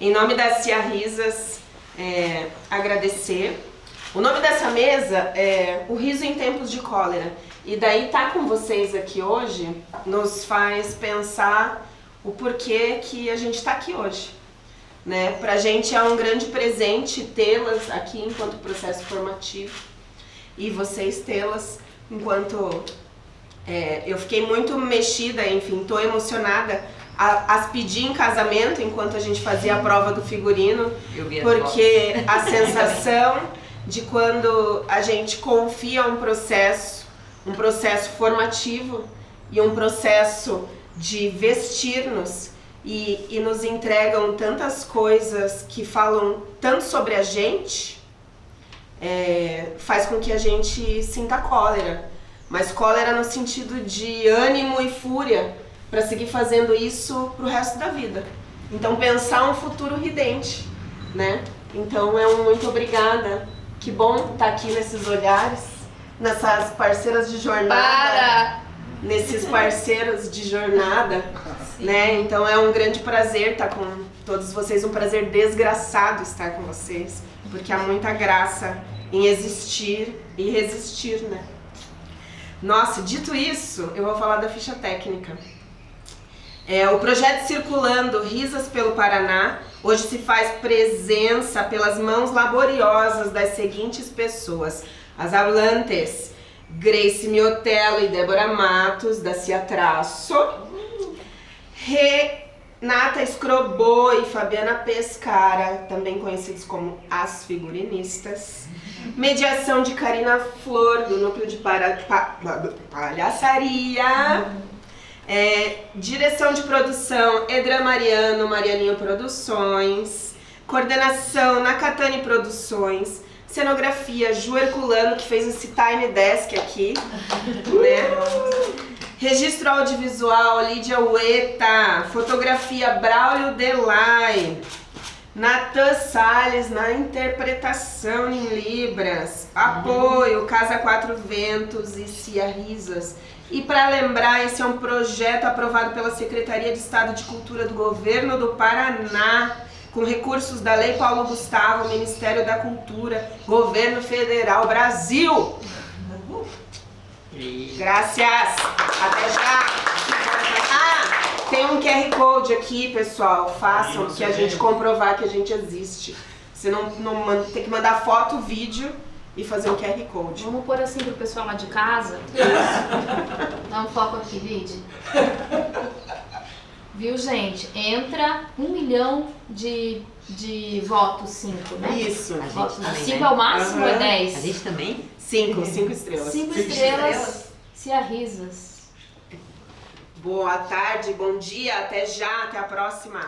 Em nome da Cia Risas, agradecer. O nome dessa mesa é O Riso em Tempos de Cólera. E daí tá com vocês aqui hoje nos faz pensar o porquê que a gente tá aqui hoje. Né? Pra gente é um grande presente tê-las aqui enquanto processo formativo e vocês tê-las enquanto... eu fiquei muito mexida, enfim, tô emocionada. As pedi em casamento enquanto a gente fazia a prova do figurino, porque a sensação de quando a gente confia um processo formativo e um processo de vestir-nos e nos entregam tantas coisas que falam tanto sobre a gente, faz com que a gente sinta cólera, mas cólera no sentido de ânimo e fúria para seguir fazendo isso pro resto da vida. Então pensar um futuro ridente, né? Então muito obrigada. Que bom estar aqui nesses olhares, nessas parceiras de jornada. Nesses parceiros de jornada, né? Então é um grande prazer estar com todos vocês, um prazer desgraçado estar com vocês, porque há muita graça em existir e resistir, né? Nossa, dito isso, eu vou falar da ficha técnica. O projeto Circulando Risas pelo Paraná hoje se faz presença pelas mãos laboriosas das seguintes pessoas: as hablantes Grace Miotello e Débora Matos, da Cia Traço, Renata Escrobô e Fabiana Pescara, também conhecidos como as figurinistas, mediação de Karina Flor, do Núcleo de Palhaçaria, direção de produção Edra Mariano, Marianinho Produções, coordenação Nakatani Produções, cenografia Ju Herculano, que fez esse Tiny Desk aqui, né? Registro audiovisual Lídia Ueta, fotografia Braulio Delay, Natan Salles na interpretação em Libras, apoio Casa Quatro Ventos e Cia Risas. E para lembrar, esse é um projeto aprovado pela Secretaria de Estado de Cultura do Governo do Paraná, com recursos da Lei Paulo Gustavo, Ministério da Cultura, Governo Federal, Brasil. Graças. Até já. Tem um QR Code aqui, pessoal. Façam, que a gente comprovar que a gente existe. Você não tem que mandar foto, vídeo e fazer um QR Code. Vamos pôr assim pro pessoal lá de casa. Dá um foco aqui, Lid. Viu, gente? Entra 1 milhão de votos, 5, né? Isso. Votos. Também, 5 né? é o máximo ou é A 10? gente também? 5 estrelas. 5 estrelas. Cia Risas. Boa tarde, bom dia, até já, até a próxima.